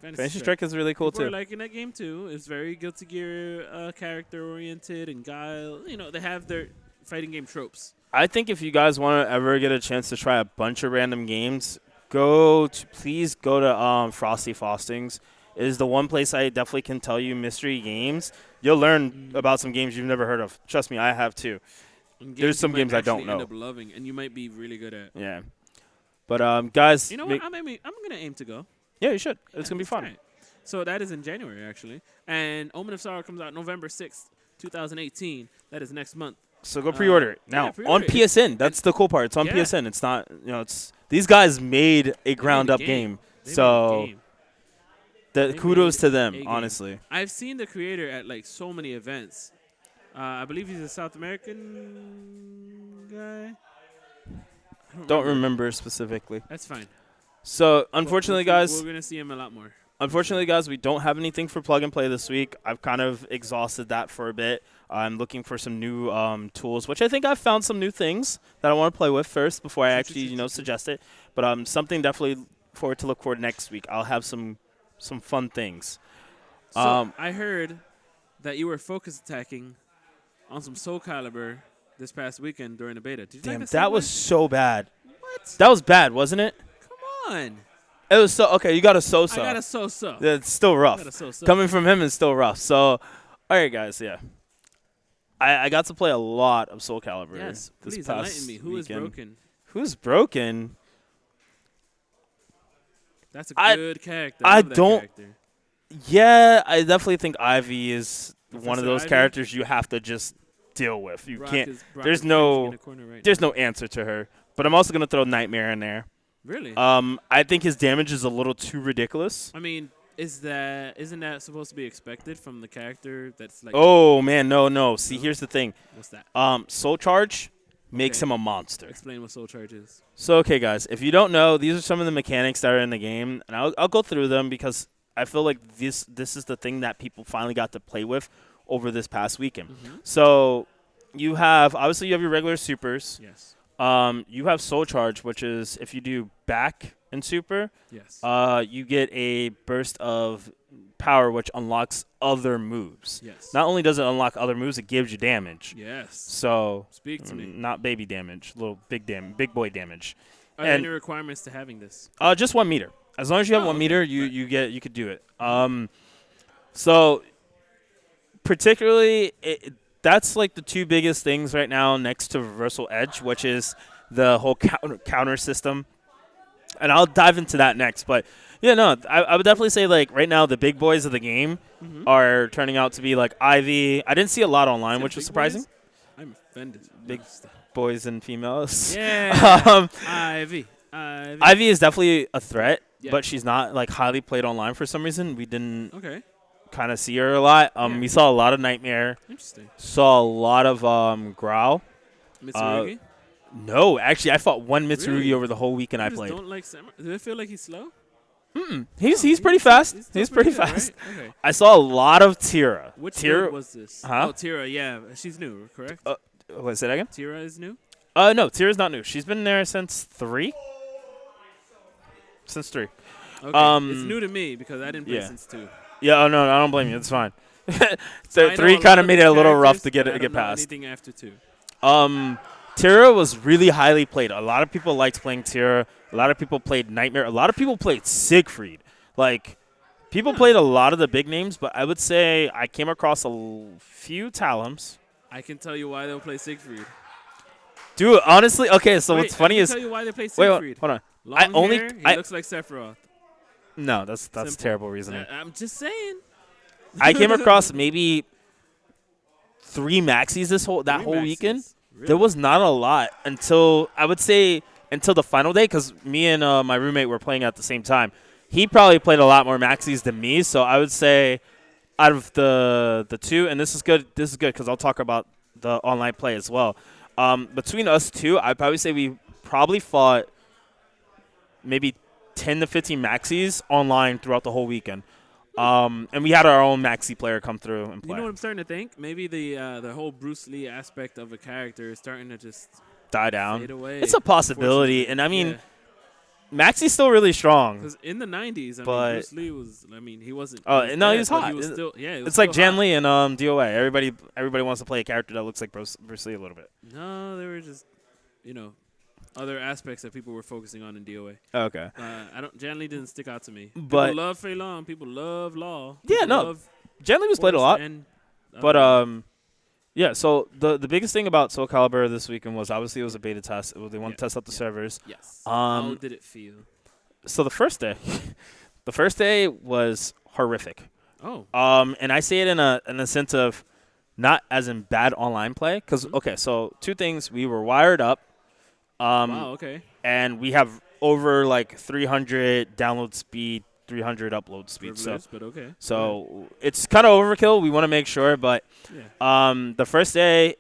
Fantasy Strike is really cool People are too. liking that game too. It's very Guilty Gear character oriented and guile. They have their fighting game tropes. I think if you guys want to ever get a chance to try a bunch of random games, please go to Frosty Faustings. It is the one place I definitely can tell you mystery games. You'll learn about some games you've never heard of. Trust me, I have too. And there's some you might games I don't actually end know. up loving, and you might be really good at. Yeah. But guys, You know what? I'm gonna aim to go. yeah, you should. It's Yeah, gonna be let's fun. try it. So that is in January, actually. And Omen of Sorrow comes out November 6th, 2018. That is next month. So go pre-order it yeah, now pre-order on it. PSN. That's the cool part. It's on Yeah. PSN. It's not. It's these guys made a They made ground-up a game. They made a So game. the They kudos made to a them, game. honestly. I've seen the creator at like so many events. I believe he's a South American guy. I Don't remember specifically. That's fine. So unfortunately, guys. we're gonna see him a lot more. Unfortunately, guys, we don't have anything for plug and play this week. I've kind of exhausted that for a bit. I'm looking for some new tools, which I think I've found some new things that I want to play with first before I actually, suggest it. But something definitely to look forward next week. I'll have some fun things. So I heard that you were focus attacking on some Soul Calibur this past weekend during the beta. Did you Damn, like that was so bad. What? That was bad, wasn't it? Come on. It was so okay. You got a so-so. I got a so-so. It's still rough. I got a so-so. Coming from him is still rough. So, all right, guys. Yeah, I got to play a lot of Soul Calibur. Yes, this please past enlighten me. Who is weekend. broken? Who's broken? That's a I- good character. I love that don't- character. Yeah, I definitely think Ivy is one of Professor those Ivy? characters you have to just deal with. You Brock can't. Brock there's is no- in the corner right There's now. no answer to her. But I'm also gonna throw Nightmare in there. Really? I think his damage is a little too ridiculous. I mean, isn't that supposed to be expected from the character that's like Oh man, no. See, No? here's the thing. what's that? Soul Charge makes Okay. him a monster. Explain what Soul Charge is. So, okay, guys, if you don't know, these are some of the mechanics that are in the game, and I'll go through them because I feel like this is the thing that people finally got to play with over this past weekend. Mm-hmm. So, you have your regular supers. Yes. You have Soul Charge, which is if you do back and super, Yes. you get a burst of power which unlocks other moves. yes. Not only does it unlock other moves, it gives you damage. Yes. So, Speak to me. not baby damage, big boy damage. Are there and- any requirements to having this? Just 1 meter. As long as you have Oh, 1 okay. meter, Right. you could do it. So particularly, that's like the two biggest things right now next to Reversal Edge, which is the whole counter system. And I'll dive into that next. But yeah, no, I would definitely say like right now the big boys of the game Mm-hmm. are turning out to be like Ivy. I didn't see a lot online, which was surprising. I'm offended. Big- No, stop. Boys and females. Yeah. um, Ivy. Ivy is definitely a threat, Yeah. but she's not like highly played online for some reason. We didn't Okay. kind of see her a lot. Yeah. We saw a lot of Nightmare. Interesting. Saw a lot of Growl. Mitsurugi. No, actually, I fought one Mitsurugi Really? over the whole weekend I I just played. don't like Samurai. Do it feel like he's slow? He's pretty fast. He's He's still pretty good, fast. right? Okay. I saw a lot of Tira. Which Tira build was this? Huh? Oh, Tira. Yeah, she's new, correct? What, say that again? Tira is new. No, Tira's not new. She's been there since 3. Since 3. Okay. It's new to me because I didn't play yeah. since 2. Yeah. Oh no, I don't blame you. It's fine. So I know 3 a lot kind of of made these it a little rough characters, to get but it I to get don't know past. anything after 2. Tira was really highly played. A lot of people liked playing Tira. A lot of people played Nightmare. A lot of people played Siegfried. Like, people played a lot of the big names, but I would say I came across a few Talums. I can tell you why they'll play Siegfried. Dude, honestly, okay, so Wait, what's funny I can is... tell you why they play Wait, Siegfried. hold on. Long I only- hair, he I- looks like Sephiroth. No, that's Simple. terrible reasoning. I'm just saying. I came across maybe 3 maxis that Three whole maxes. weekend. Really? There was not a lot until, I would say, until the final day, because me and my roommate were playing at the same time. He probably played a lot more maxis than me, so I would say out of the two, and this is good because I'll talk about the online play as well. Between us two, I'd probably say we probably fought maybe 10 to 15 maxis online throughout the whole weekend. And we had our own maxi player come through and play. You know what I'm starting to think? Maybe the whole Bruce Lee aspect of a character is starting to just Die down. fade away. It's a possibility, and I mean, Yeah. Maxi's still really strong. Because in the 90s, I But- mean, Bruce Lee was, I mean, he wasn't. Oh, was no, he dead, was but hot. He was still, yeah, he was It's like still Jan hot. Lee and DOA. Everybody wants to play a character that looks like Bruce Lee a little bit. No, they were just, other aspects that people were focusing on in DOA. Okay. Jan Lee didn't stick out to me. But- people love Fei Long. People love Law. Yeah, people no, love Jan Lee was played a Forrest lot, and, but Yeah, so the biggest thing about Soul Calibur this weekend was obviously it was a beta test. They want Yeah, to test out the yeah. servers. Yes. How did it feel? So the first day, the first day was horrific. Oh. And I say it in a sense of not as in bad online play, because Mhm. okay, so two things: we were wired up, Wow. Okay. and we have over like 300 download speed, 300 upload speed. Privileged, but okay. So it's kind of overkill. We want to make sure, but Yeah. the first day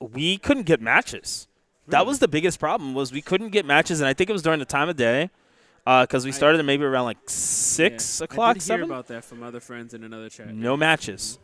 we couldn't get matches. That Really? was the biggest problem, was we couldn't get matches, and I think it was during the time of day, because we started maybe around like 6 Yeah. o'clock, I did hear 7. about that from other friends in another chat. No matches.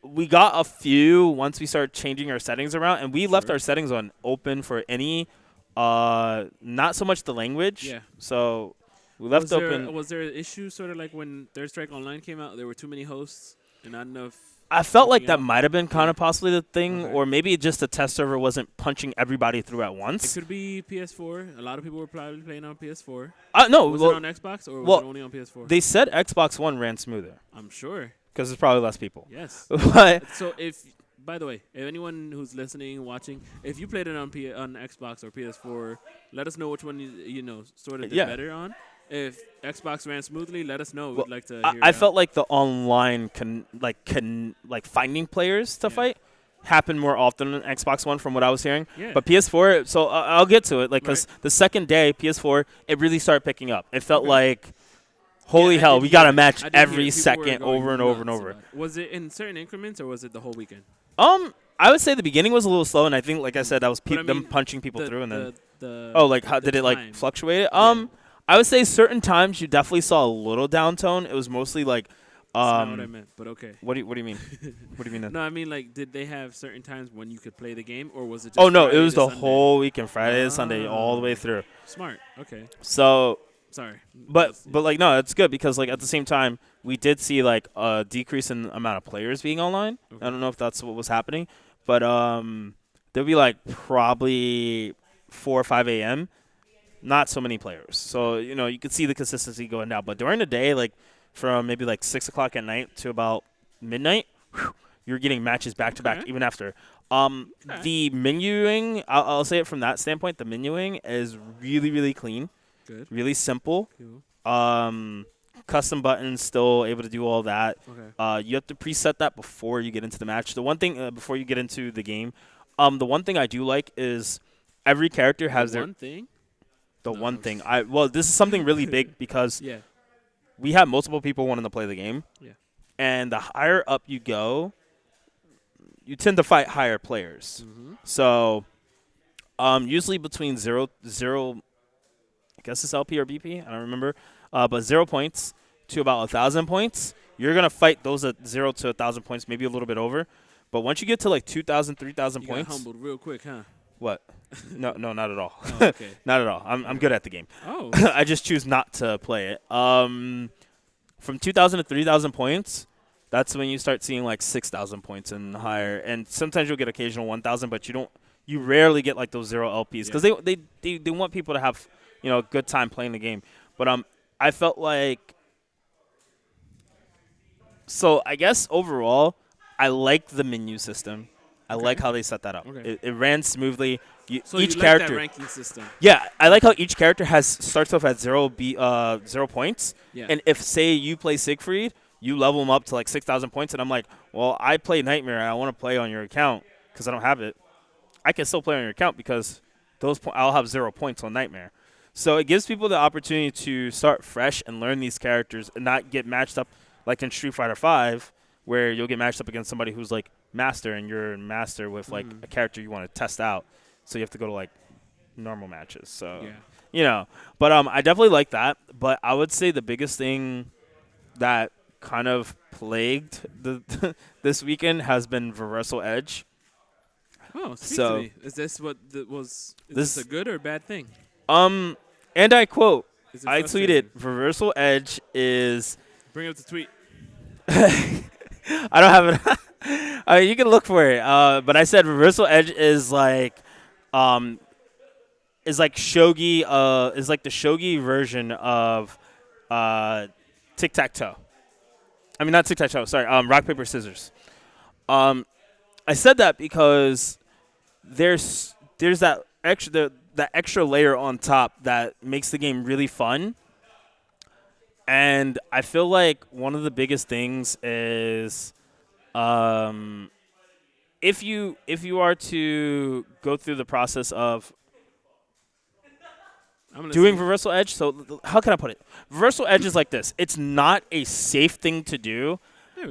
We got a few once we started changing our settings around, and we left Sure. our settings on open for any, not so much the language. Yeah. So we left open. Was there an issue sort of like when Third Strike Online came out? There were too many hosts and not enough. I felt like working that out? might have been kind of possibly the thing, Okay. or maybe just the test server wasn't punching everybody through at It once. could be PS4. A lot of people were probably playing on PS4. No, Was well, it on Xbox or was well, it only on PS4? they said Xbox One ran smoother I'm sure. because there's probably less people. Yes. But So by the way, if anyone who's listening, watching, if you played it on on Xbox or PS4, let us know which one you sort of did Yeah. better on. If Xbox ran smoothly, let us know. Well, We'd like to hear I it felt out. like the online finding players to Yeah. fight happened more often on Xbox One from what I was hearing. Yeah. But PS4, so I'll get to it, like, because Right. the second day PS4 it really started picking up. It felt Okay. like, holy Yeah, I hell, did we got hear a it. match I did hear every people were second, going over and over and nuts over. about it. Was it in certain increments or was it the whole weekend? I would say the beginning was a little slow, and I think, like I said, that was But I them mean, punching people through, and then how the did it like time. fluctuate? Yeah. I would say certain times you definitely saw a little downtone. It was mostly like, That's not what I meant, but okay. what do you mean? What do you mean? Then? No, I mean like, did they have certain times when you could play the game, or was it? Just Oh no, it Friday was to the Sunday? whole weekend, Friday to Sunday, all the way through. Smart. Okay. So, Sorry. but like no, it's good because like at the same time we did see like a decrease in the amount of players being online. Okay. I don't know if that's what was happening, but there'll be like probably 4 or 5 a.m. Not so many players. So you could see the consistency going down. But during the day, like from maybe like 6 o'clock at night to about midnight, you're getting matches back to back Okay. even after. Okay. The menuing, I'll say it from that standpoint. The menuing is really, really clean, Good. really simple. Cool. Custom buttons, still able to do all that. Okay. You have to preset that before you get into the match. The one thing before you get into the game, the one thing I do like is every character has their one thing. the No, one I'm thing. just- This is something really big because Yeah. we have multiple people wanting to play the game. Yeah. And the higher up you go, you tend to fight higher players. Mm-hmm. So, usually between zero, I guess it's LP or BP, I don't remember, but 0 points to about 1,000 points, you're gonna fight those at 0 to 1,000 points, maybe a little bit over. But once you get to like 2,000, 3,000 You got points, humbled real quick, huh? what? No, not at all. Oh, okay. Not at all. I'm good at the game. Oh. I just choose not to play it. From 2,000 to 3,000 points, that's when you start seeing like 6,000 points and higher. And sometimes you'll get occasional 1,000, but you rarely get like those 0 LPs because they want people to have a good time playing the game. But I felt like, so I guess overall I liked the menu system. I Okay. like how they set that up. Okay. It ran smoothly. So Each you like character. that ranking system? Yeah, I like how each character starts off at 0 points, Yeah. and if say you play Siegfried, you level him up to like 6,000 points, and I'm like, well, I play Nightmare, and I want to play on your account because I don't have it. I can still play on your account because I'll have 0 points on Nightmare. So it gives people the opportunity to start fresh and learn these characters and not get matched up like in Street Fighter V, where you'll get matched up against somebody who's like Master, and you're Master with like a character you want to test out. So you have to go to like normal matches. So Yeah. but I definitely like that. But I would say the biggest thing that kind of plagued this weekend has been Reversal Edge. Oh, speak So- to me. Is this what was? Is This- this a good or bad thing? And I quote, Is it I frustrating? tweeted, Reversal Edge is Bring up the tweet. I don't have it. You can look for it. But I said Reversal Edge is like shogi. Is like the shogi version of tic tac toe. I mean, not tic tac toe. Sorry. Rock paper scissors. I said that because there's that extra layer on top that makes the game really fun. And I feel like one of the biggest things is if you are to go through the process of doing reversal edge, so how can I put it? Reversal edge is like this. It's not a safe thing to do,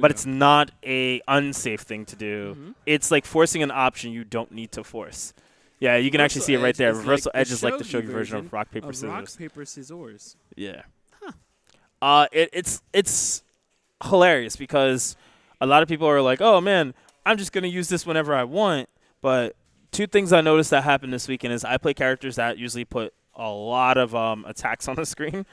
but it's not a unsafe thing to do. Mm-hmm. It's like forcing an option you don't need to force. Yeah, you can actually see it right there. Reversal edge is like the shogi version of rock paper scissors. Rock paper scissors. Yeah. It's hilarious because a lot of people are like, "Oh man, I'm just gonna use this whenever I want." But two things I noticed that happened this weekend is I play characters that usually put a lot of attacks on the screen.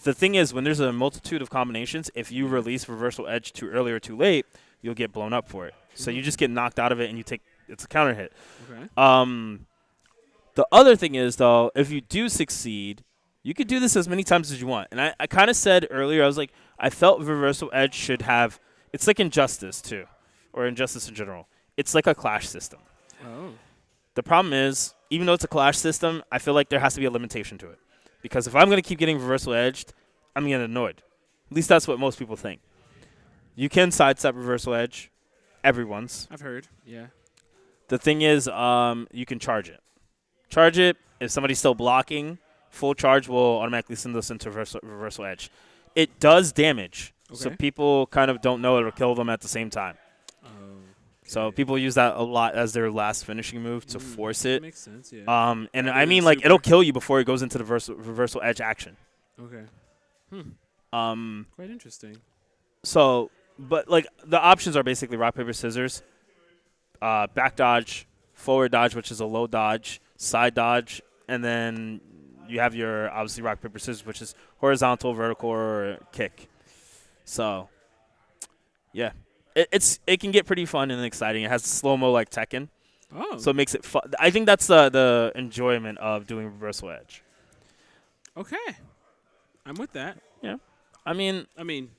The thing is, when there's a multitude of combinations, if you release reversal edge too early or too late, you'll get blown up for it. So you just get knocked out of it, and it's a counter hit. Okay. The other thing is, though, if you do succeed, you could do this as many times as you want. And I kind of said earlier, I was like, I felt reversal edge should have – it's like Injustice, too, or Injustice in general. It's like a clash system. Oh. The problem is, even though it's a clash system, I feel like there has to be a limitation to it. Because if I'm going to keep getting reversal edged, I'm getting annoyed. At least that's what most people think. You can sidestep reversal edge. Everyone's. I've heard, yeah. The thing is, you can charge it. Charge it. If somebody's still blocking, full charge will automatically send us into reversal edge. It does damage, so people kind of don't know it'll kill them at the same time. So people use that a lot as their last finishing move to force it. That makes sense, yeah. And I mean, like, it'll kill you before it goes into the reversal edge action. Okay. Quite interesting. So, but, like, the options are basically rock, paper, scissors, back dodge, forward dodge, which is a low dodge, side dodge, and then you have your, obviously, rock, paper, scissors, which is horizontal, vertical, or kick. So, yeah. It can get pretty fun and exciting. It has slow-mo like Tekken. Oh. So it makes it fun. I think that's the enjoyment of doing reversal edge. Okay. I'm with that. Yeah. I mean,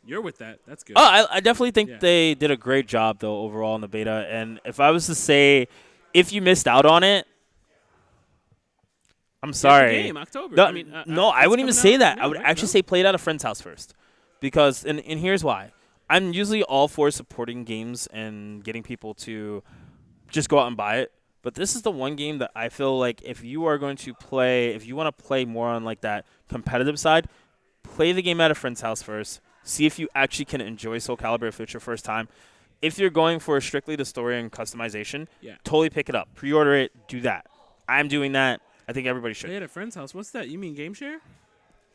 you're with that. That's good. Oh, I definitely think they did a great job, though, overall in the beta. And if I was to say, if you missed out on it, I'm sorry. Game, October. No, I wouldn't even say that. I would actually say play it at a friend's house first. Because, and here's why. I'm usually all for supporting games and getting people to just go out and buy it. But this is the one game that I feel like if you are going to play, if you want to play more on like that competitive side, play the game at a friend's house first. See if you actually can enjoy Soul Calibur if it's your first time. If you're going for strictly the story and customization, totally pick it up. Pre-order it. Do that. I'm doing that. I think everybody should. Play at a friend's house. What's that? You mean game share?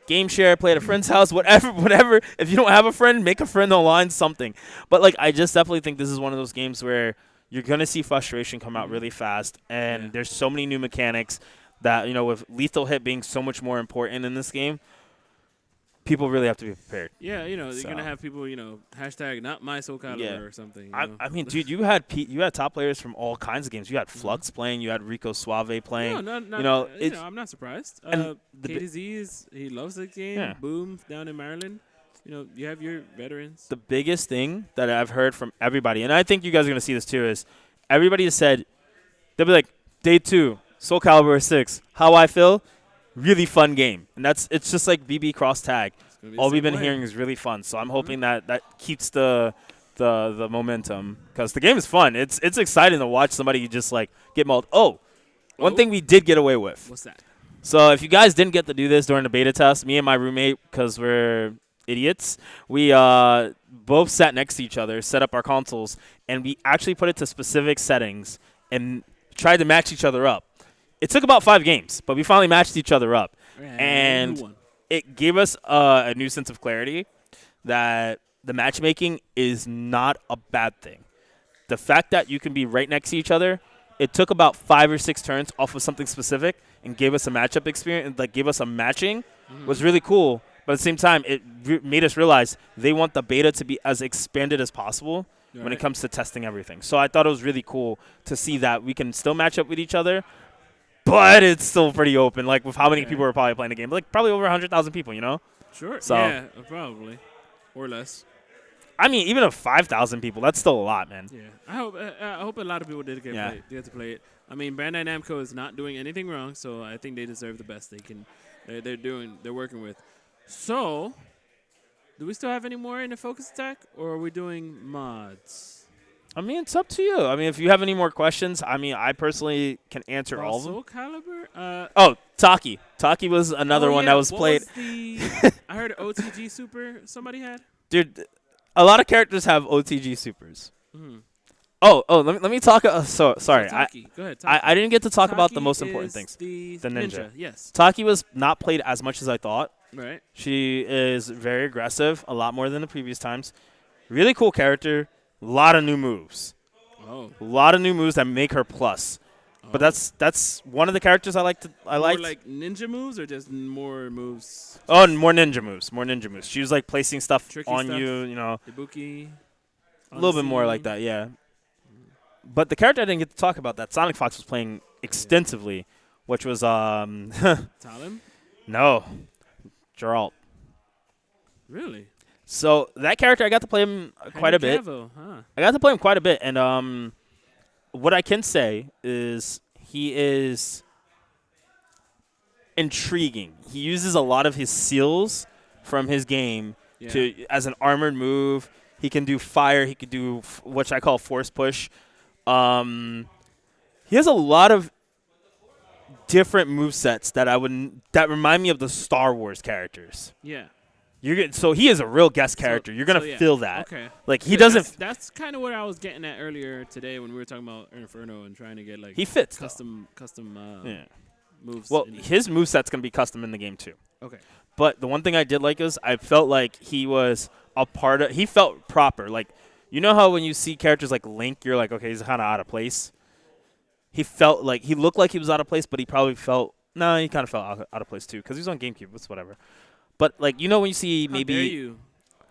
Game share, play at a friend's house, whatever. If you don't have a friend, make a friend online, something. But, like, I just definitely think this is one of those games where you're going to see frustration come out really fast, and there's so many new mechanics that, with lethal hit being so much more important in this game, people really have to be prepared. Yeah, you're going to have people, hashtag not my Soul Calibur or something. I mean, dude, you had top players from all kinds of games. You had Flux playing. You had Rico Suave playing. No, I'm not surprised. KDZ, he loves the game. Yeah. Boom, down in Maryland. You have your veterans. The biggest thing that I've heard from everybody, and I think you guys are going to see this too, is everybody has said, they'll be like, Day 2, Soul Calibur 6, how I feel? Really fun game. And it's just like BB Cross Tag. All we've been hearing is really fun. So I'm hoping that keeps the momentum because the game is fun. It's exciting to watch somebody just like get mauled. One thing we did get away with. What's that? So if you guys didn't get to do this during the beta test, me and my roommate, because we're idiots, we both sat next to each other, set up our consoles, and we actually put it to specific settings and tried to match each other up. It took about 5 games, but we finally matched each other up. And it gave us a new sense of clarity that the matchmaking is not a bad thing. The fact that you can be right next to each other, it took about 5 or 6 turns off of something specific and gave us a matchup experience, like gave us a matching, was really cool. But at the same time, it made us realize they want the beta to be as expanded as possible when it comes to testing everything. So I thought it was really cool to see that we can still match up with each other, but it's still pretty open, like with how many people are probably playing the game. Like probably over 100,000 people, Sure. So, yeah, probably. Or less. I mean, even if 5,000 people, that's still a lot, man. Yeah, I hope a lot of people did get to play it. I mean, Bandai Namco is not doing anything wrong, so I think they deserve the best they can. They're working with. So, do we still have any more in the focus attack, or are we doing mods? I mean, it's up to you. I mean, if you have any more questions, I mean, I personally can answer all of them. Soul Calibur? Oh, Taki. Taki was another one that was played. I heard OTG Super somebody had. Dude, a lot of characters have OTG supers. Mm-hmm. Oh, let me talk. Sorry, So Taki. Go ahead. Taki. I didn't get to talk about the Taki most important is things. The ninja. Yes. Taki was not played as much as I thought. Right. She is very aggressive, a lot more than the previous times. Really cool character. A lot of new moves. Oh. A lot of new moves that make her plus. But that's one of the characters I like. More like ninja moves or just more moves? Oh, and more ninja moves. More ninja moves. She was like placing stuff Tricky on stuff. you, you know. Ibuki. A little bit more like that, yeah. But the character I didn't get to talk about that Sonic Fox was playing extensively, which was Talim? No. Geralt. Really? So that character I got to play him quite a bit. Cavill, huh? I got to play him quite a bit, and what I can say is he is intriguing. He uses a lot of his seals from his game as an armored move. He can do fire. He could do what I call force push. He has a lot of different movesets that remind me of the Star Wars characters. Yeah. So he is a real guest character. You're gonna feel that. Okay. Like he doesn't. That's kind of what I was getting at earlier today when we were talking about Inferno and trying to get like he fits custom moves. Well, his moveset's gonna be custom in the game too. Okay. But the one thing I did like is I felt like he was a part of. He felt proper. Like you know how when you see characters like Link, you're like, okay, he's kind of out of place. He felt like he looked like he was out of place, but he probably felt he kind of felt out of place too because he was on GameCube. It's whatever. But like you know when you see maybe How dare you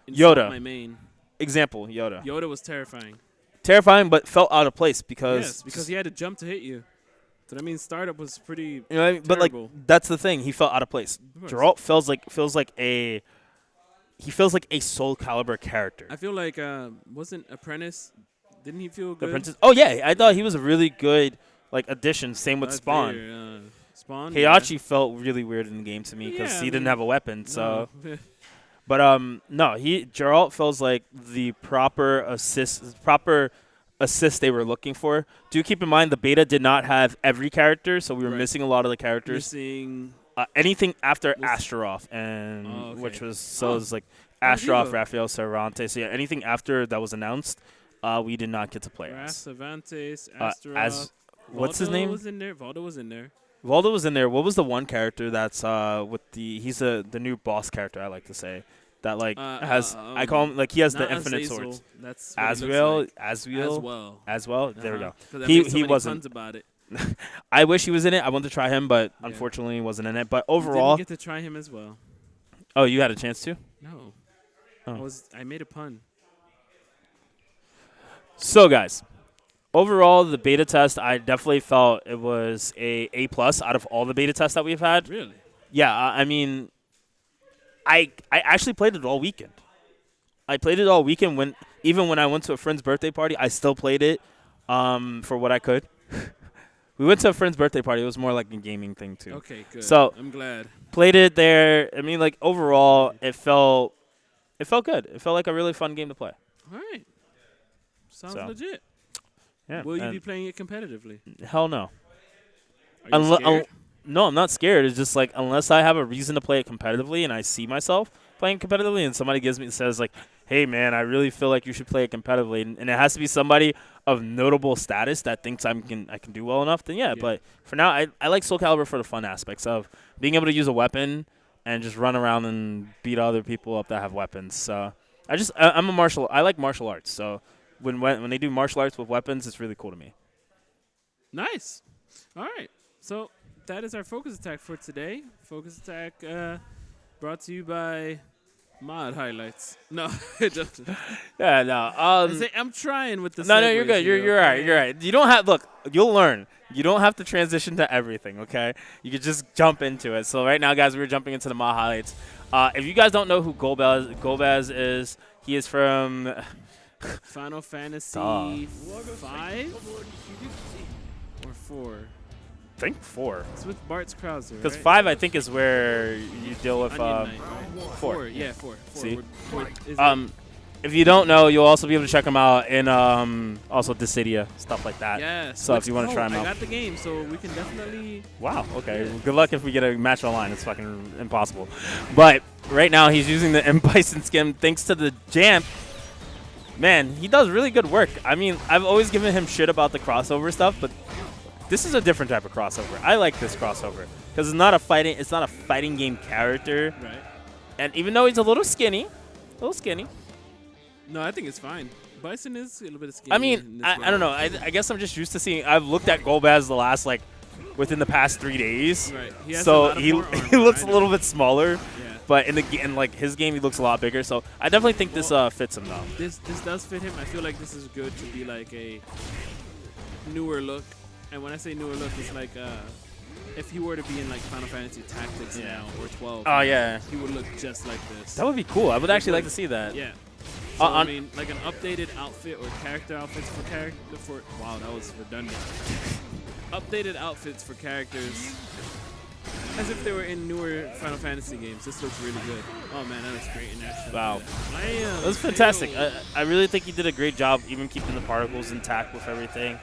Yoda, my main example Yoda. Yoda was terrifying. Terrifying, but felt out of place because he had to jump to hit you. So that means startup was pretty. You know what I mean? But like that's the thing, he felt out of place. Geralt feels like a Soul Calibur character. I feel like wasn't Apprentice? Didn't he feel good? Apprentice. Oh yeah, I thought he was a really good like addition. Same with Spawn. Vader, Spawn. Heihachi felt really weird in the game to me because he didn't have a weapon. So, no. but Geralt feels like the proper assist they were looking for. Do keep in mind the beta did not have every character, so we were missing a lot of the characters. Missing anything after Astaroth, and which was it was like Astaroth, Raphael, Cervantes. So yeah, anything after that was announced, we did not get to play as. Cervantes, Astaroth. What's his name? Valdo was in there. Waldo was in there. What was the one character that's he's the new boss character I like to say that like has I call him like he has the infinite Azazel. swords. That's Asriel, Asriel. There we go. He wasn't. Puns about it. I wish he was in it. I wanted to try him, but unfortunately he wasn't in it. But overall, didn't get to try him as well. Oh, you had a chance to? No. Oh. I made a pun. So guys. Overall, the beta test, I definitely felt it was A+ out of all the beta tests that we've had. Really? Yeah, I mean, I actually played it all weekend. I played it all weekend even when I went to a friend's birthday party. I still played it for what I could. We went to a friend's birthday party. It was more like a gaming thing too. Okay, good. So I'm glad. Played it there. I mean, like overall, it felt good. It felt like a really fun game to play. All right. Sounds legit. Yeah, Will you be playing it competitively? Hell no. Are you scared? No, I'm not scared. It's just like unless I have a reason to play it competitively and I see myself playing competitively and somebody says like, hey, man, I really feel like you should play it competitively. And it has to be somebody of notable status that thinks I can do well enough. Then, yeah. But for now, I like Soul Calibur for the fun aspects of being able to use a weapon and just run around and beat other people up that have weapons. So I like martial arts. So when they do martial arts with weapons, it's really cool to me. Nice. All right. So that is our focus attack for today. Focus attack brought to you by Mod Highlights. No, it doesn't. Yeah, no. I'm trying with the No, you're good. You're right. You're right. You don't have you'll learn. You don't have to transition to everything, okay? You could just jump into it. So right now, guys, we're jumping into the Mod Highlights. If you guys don't know who Golbez is, He is from. Final Fantasy Duh. 5 or 4. I think 4. It's with Bart's Krauser, Because right? 5, I think, is where you deal with Onion Knight, right? 4. Yeah, 4. See? Is it- If you don't know, you'll also be able to check them out in also Dissidia, stuff like that. yes. So if you want to try them I out. got the game, so we can definitely. Wow, okay. Yeah. Well, good luck if we get a match online. It's fucking impossible. But right now, he's using the M. Bison skin thanks to the Jamp. Man, he does really good work. I mean, I've always given him shit about the crossover stuff, but this is a different type of crossover. I like this crossover because it's not a fighting game character. Right. And even though he's a little skinny. No, I think it's fine. Bison is a little bit skinny. I in mean, this I don't know. I guess I'm just used to seeing. I've looked at Golbaz the last within the past 3 days. Right. He has a So lot of more he armor, looks I a know. little bit smaller. Yeah. But in his game, he looks a lot bigger. So I definitely think this fits him though. This does fit him. I feel like this is good to be like a newer look. And when I say newer look, it's like if he were to be in like Final Fantasy Tactics now or 12. Oh yeah, He would look just like this. that would be cool. I would actually like to see that. Yeah. So, I on- mean, like an updated outfit or character outfits for wow, that was redundant. Updated outfits for characters as if they were in newer Final Fantasy games. This looks really good. Oh man, that was great in action. Wow. Bam, That was fantastic. KO. I really think he did a great job, even keeping the particles intact with everything.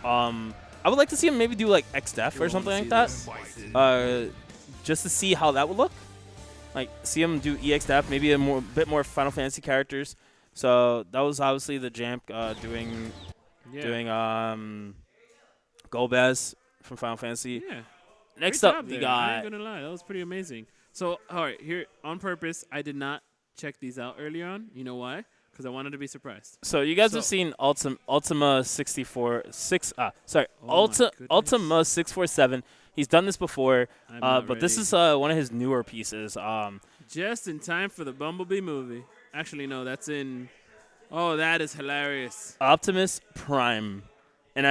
I would like to see him maybe do like XDef or something like that, just to see how that would look. Like see him do EXDef, maybe a bit more Final Fantasy characters. So that was obviously the Jamp doing Golbez from Final Fantasy. Yeah. Next Great up, job we there. I ain't got gonna lie, that was pretty amazing. So, all right, here on purpose, I did not check these out earlier on. You know why? Because I wanted to be surprised. So you guys So- have seen Ultima 64 Oh my goodness. Ultima 647. He's done this before, I'm not but this ready. is one of his newer pieces. Just in time for the Bumblebee movie. Actually, no, that's in. Oh, that is hilarious. Optimus Prime, and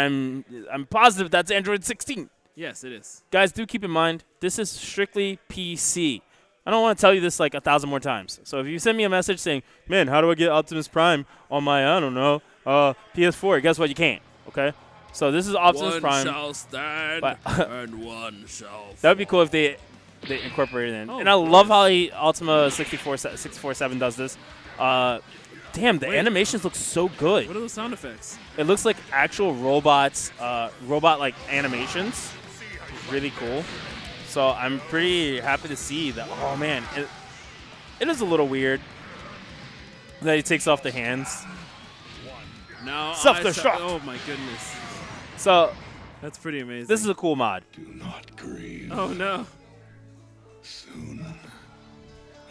I'm positive that's Android 16. Yes, it is. Guys, do keep in mind this is strictly PC. I don't want to tell you this like 1,000 more times. So if you send me a message saying, "Man, how do I get Optimus Prime on my I don't know PS4?" Guess what? You can't. Okay. So this is Optimus One Prime. shall stand, But- and one shall. That would be cool if they incorporated it in. Oh, And I of love course. how Ultima 647 does this. Damn, the Wait. animations look so good. What are those sound effects? It looks like actual robots, robot-like animations. Really cool. So I'm pretty happy to see that. Oh man, it is a little weird that he takes off the hands. Now, Self-destruct. Oh my goodness, So that's pretty amazing. this is a cool mod. Do not grieve. Oh no, Soon,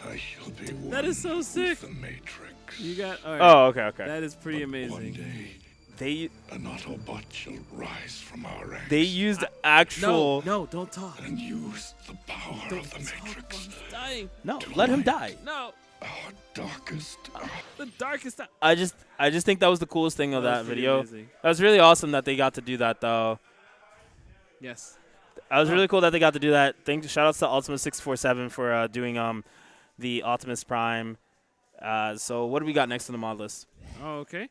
I shall be one that is so sick. with the Matrix. You got. All right. Oh, okay. That is pretty One amazing. day, They an Autobot shall rise from our ranks used actual. No, don't talk. and use the power Don't of the talk. Matrix. I'm dying. No, let him die. No, Our darkest hour. the darkest. I just think that was the coolest thing of that was pretty video. amazing. That was really awesome that they got to do that though. Yes. That was really cool that they got to do that. Shout outs to Ultima 647 for doing the Optimus Prime. So what do we got next on the mod list? Oh, okay.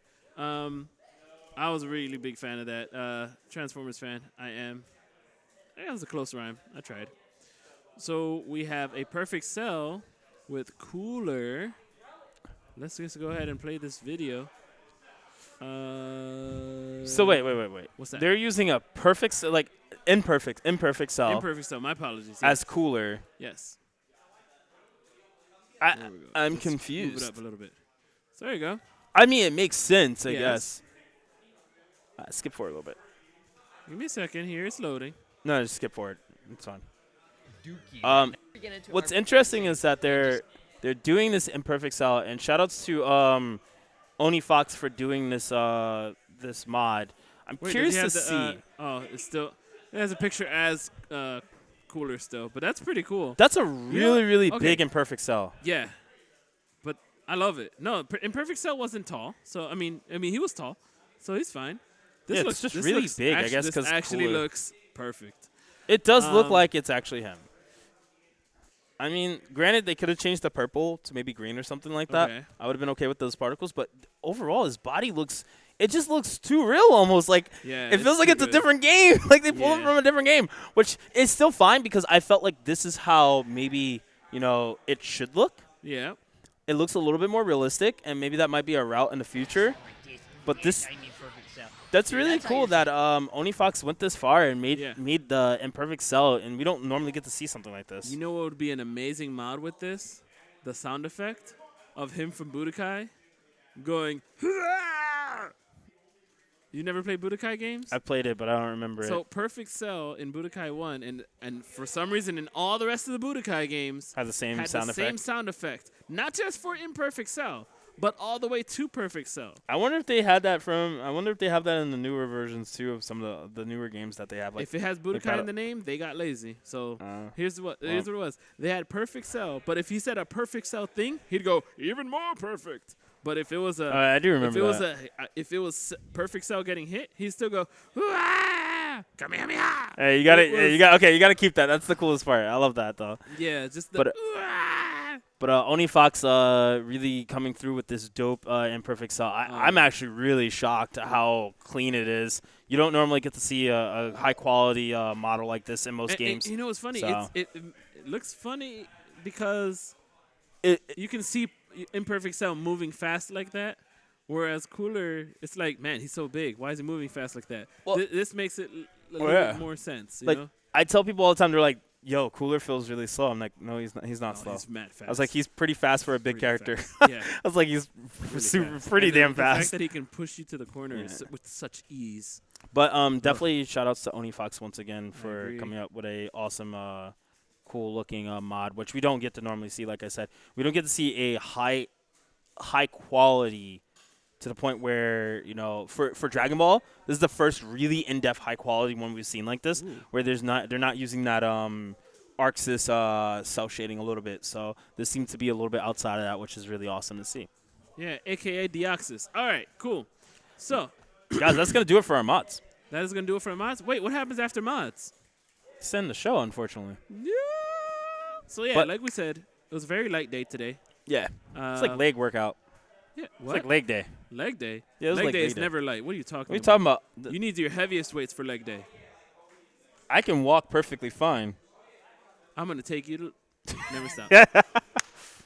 I was a really big fan of that. Transformers fan. I am. That was a close rhyme. I tried. So we have a perfect cell with Cooler. Let's just go ahead and play this video. So wait. What's that? They're using a imperfect cell Imperfect cell. My apologies. as Cooler. yes. I, There we go. I'm Let's Move confused. it up a little bit. So there you go. I mean, it makes sense, I Yes. guess. Skip forward a little bit. Give me a second here. It's loading. No, just skip forward. It's fine. Dookie. What's interesting is that they're doing this imperfect cell, and shoutouts to Oni Fox for doing this this mod. I'm Wait, curious does to he have see. the, it's still. It has a picture as Cooler still, but that's pretty cool. That's a really Okay. big imperfect cell. Yeah, but I love it. No, Imperfect Cell wasn't tall, so I mean he was tall, so he's fine. Yeah, it's just really looks big, I guess, this 'cause actually Cooler. looks perfect. It does look Um, like it's actually him. I mean, granted, they could have changed the purple to maybe green or something like that. Okay. I would have been okay with those particles, but overall, his body it just looks too real almost. Like, Yeah, it feels like too it's a good. different game. Like, they pulled it Yeah. from a different game, which is still fine because I felt like this is how maybe, it should look. Yeah. It looks a little bit more realistic, and maybe that might be a route in the future. But that's really cool that OniFox went this far and made the imperfect cell, and we don't normally get to see something like this. You know what would be an amazing mod with this? The sound effect of him from Budokai going. You never played Budokai games? I played it, but I don't remember So it. Perfect Cell in Budokai 1 and for some reason in all the rest of the Budokai games Had the same had sound the effect. same sound effect. Not just for Imperfect Cell, but all the way to Perfect Cell. I wonder if they had that I wonder if they have that in the newer versions too of some of the newer games that they have. Like, If it has Budokai in the name, they got lazy. So here's what it was. They had Perfect Cell, but if he said a Perfect Cell thing, he'd go even more perfect. But if it was I do remember if it was Perfect Cell getting hit, he'd still go Kamehameha. Hey, you got it. You got to keep that. That's the coolest part. I love that though. Yeah, just the. But OniFox really coming through with this dope imperfect cell. I'm actually really shocked at how clean it is. You don't normally get to see a high quality model like this in most games. And you know what's funny? So. It looks funny because you can see Imperfect Cell moving fast like that. Whereas Cooler, it's like, man, he's so big. Why is he moving fast like that? Well, this makes it a little bit more sense. You know? I tell people all the time, they're like, "Yo, Cooler feels really slow." I'm like, "No, he's not. He's not slow." He's mad fast. I was like, "He's pretty fast for a big character." Yeah. I was like, "He's pretty damn The fact fast." that he can push you to the corner with such ease. But definitely shout outs to OniFox once again for agree. coming up with a awesome, cool looking mod, which we don't get to normally see. Like I said, we don't get to see a high quality to the point where, for Dragon Ball, this is the first really in-depth high quality one we've seen like this, where they're not using that ArcSys cell shading a little bit. So this seems to be a little bit outside of that, which is really awesome to see. Yeah, a.k.a. Deoxys. All right, cool. So Guys, that's gonna do it for our mods. that is going to do it for mods. Wait, what happens after mods? Send the show, unfortunately. Yeah. So, yeah, But- like we said, it was a very light day today. Yeah, it's like leg workout. Yeah, It's what? like leg day. Leg day? Yeah, it was leg like day leg is day. never light. What are you talking What are you about? talking about? You need your heaviest weights for leg day. I can walk perfectly fine. I'm going to take you to never stop.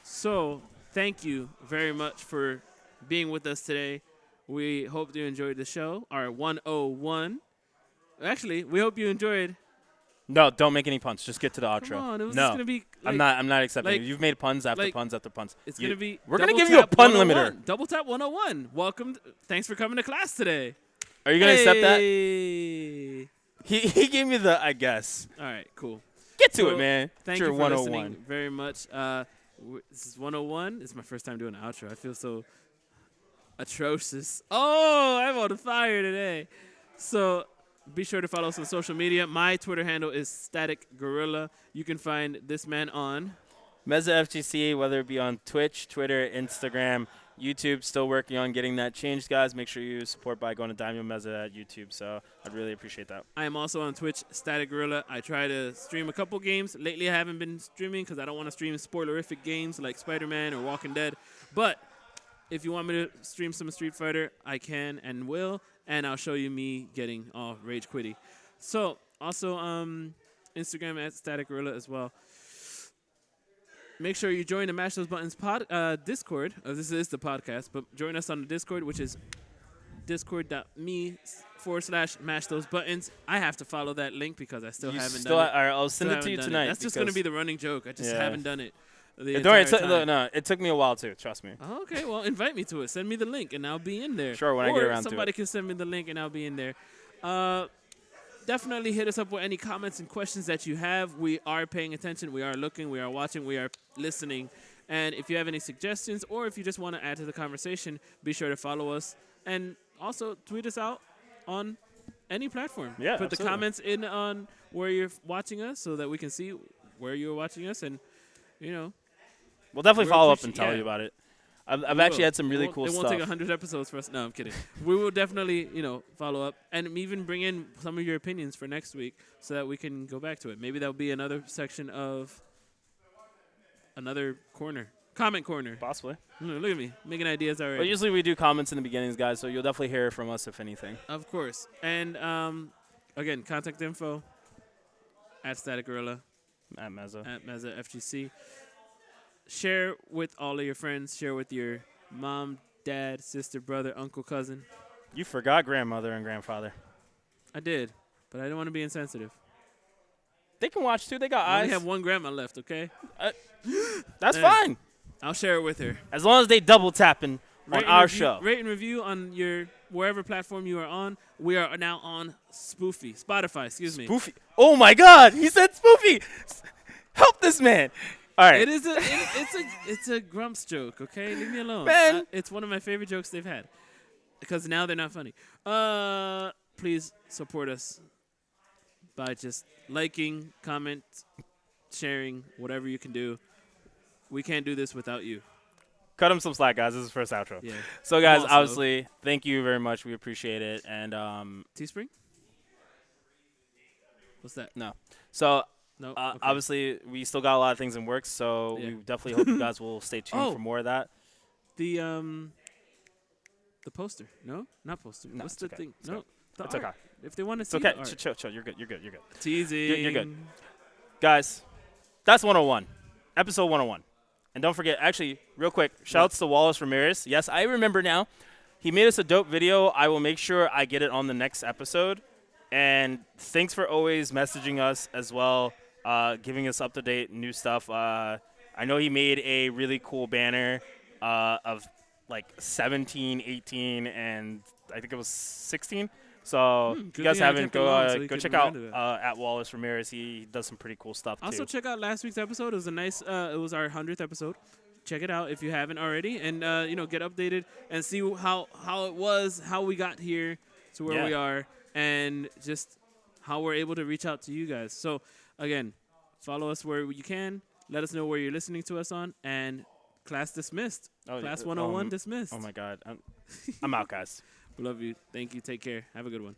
So, thank you very much for being with us today. We hope you enjoyed the show, our 101. Actually, we hope you enjoyed. No, don't make any puns. Just get to the outro. Come on, it was no, just going to be. I'm not accepting like- it. You've made puns after like, puns after puns. It's You- going to be. We're gonna Double give you a Tap pun 101. limiter. Double Tap 101. Welcome. Thanks for coming to class today. Are you gonna accept that? Hey. He gave me the I guess. All right, cool. Get to So, it, man. Thank It's your you for 101. listening very much. This is 101. It's my first time doing an outro. I feel so atrocious. Oh, I'm on fire today. So be sure to follow us on social media. My Twitter handle is Static Gorilla. You can find this man on. Meza FGC, whether it be on Twitch, Twitter, Instagram, YouTube, still working on getting that changed, guys. Make sure you support by going to Daimyo Meza at YouTube. So I'd really appreciate that. I am also on Twitch, Static Gorilla. I try to stream a couple games. Lately, I haven't been streaming because I don't want to stream spoilerific games like Spider-Man or Walking Dead. But if you want me to stream some Street Fighter, I can and will, and I'll show you me getting all rage quitty. So also Instagram at Static Gorilla as well. Make sure you join the Mash Those Buttons Discord. This is the podcast, but join us on the Discord, which is discord.me/mash those buttons. I have to follow that link because I still haven't done it. All right, I'll send Still it to you haven't done tonight. That's just going to be the running joke. I just Yeah. haven't done it. The Don't worry, entire time. no, it took me a while too. Trust me. Oh, okay, well, invite me to it. Send me the link, and I'll be in there. Sure, when I get around to it. somebody can send me the link, and I'll be in there. Definitely hit us up with any comments and questions that you have. We are paying attention. We are looking. We are watching. We are listening. And if you have any suggestions or if you just want to add to the conversation, be sure to follow us. And also tweet us out on any platform. Yeah, Put absolutely. the comments in on where you're watching us so that we can see where you're watching us. And, We'll definitely We're follow up appreci- and tell yeah. you about it. I've actually had some really cool It stuff. won't take 100 episodes for us. No, I'm kidding. We will definitely, follow up and even bring in some of your opinions for next week so that we can go back to it. Maybe that'll be another section of another corner, comment corner. Possibly. Look at me making ideas already. But usually we do comments in the beginnings, guys, so you'll definitely hear from us if anything. Of course. And again, contact info at Static Gorilla, At Mezza. at Mezza FGC. Share with all of your friends. Share with your mom, dad, sister, brother, uncle, cousin. You forgot grandmother and grandfather. I did, but I didn't want to be insensitive. They can watch too. They got I eyes. only have one grandma left, okay? That's Hey. fine. I'll share it with her. As long as they double tapping on Rate and our review- show. Rate and review on your wherever platform you are on. We are now on Spotify, excuse me. Spoofy. Oh my God! He said spoofy. Help this man. All right. It is it's a Grumps joke, okay? Leave me alone. Man. It's one of my favorite jokes they've had. Because now they're not funny. Please support us by just liking, comment, sharing, whatever you can do. We can't do this without you. Cut him some slack, guys. This is first outro. Yeah. So, guys, Also- obviously, thank you very much. We appreciate it. And Teespring? What's that? no. So, No. Okay. obviously, we still got a lot of things in works. So Yeah. we definitely hope you guys will stay tuned Oh. for more of that. The poster. No, not poster. No, What's it's the okay. thing? It's No, okay. the It's art. okay. If they want to It's see okay. the art. Chill. You're good. You're good. Teasing. You're good. Guys, that's 101. Episode 101. And don't forget, actually, real quick, shouts to Wallace Ramirez. Yes, I remember now. He made us a dope video. I will make sure I get it on the next episode. And thanks for always messaging us as well, giving us up-to-date new stuff. I know he made a really cool banner of like 17, 18, and I think it was 16. So if good you guys thing I haven't, kept it long so you go could check out remember that. at Wallace Ramirez. He does some pretty cool stuff Also, too. check out last week's episode. It was a nice. It was our 100th episode. Check it out if you haven't already, and get updated and see how it was, how we got here to where Yeah. we are, and just how we're able to reach out to you guys. So again, follow us where you can. Let us know where you're listening to us on, and class dismissed. Class 101 dismissed. Oh my God, I'm out, guys. We love you. Thank you. Take care. Have a good one.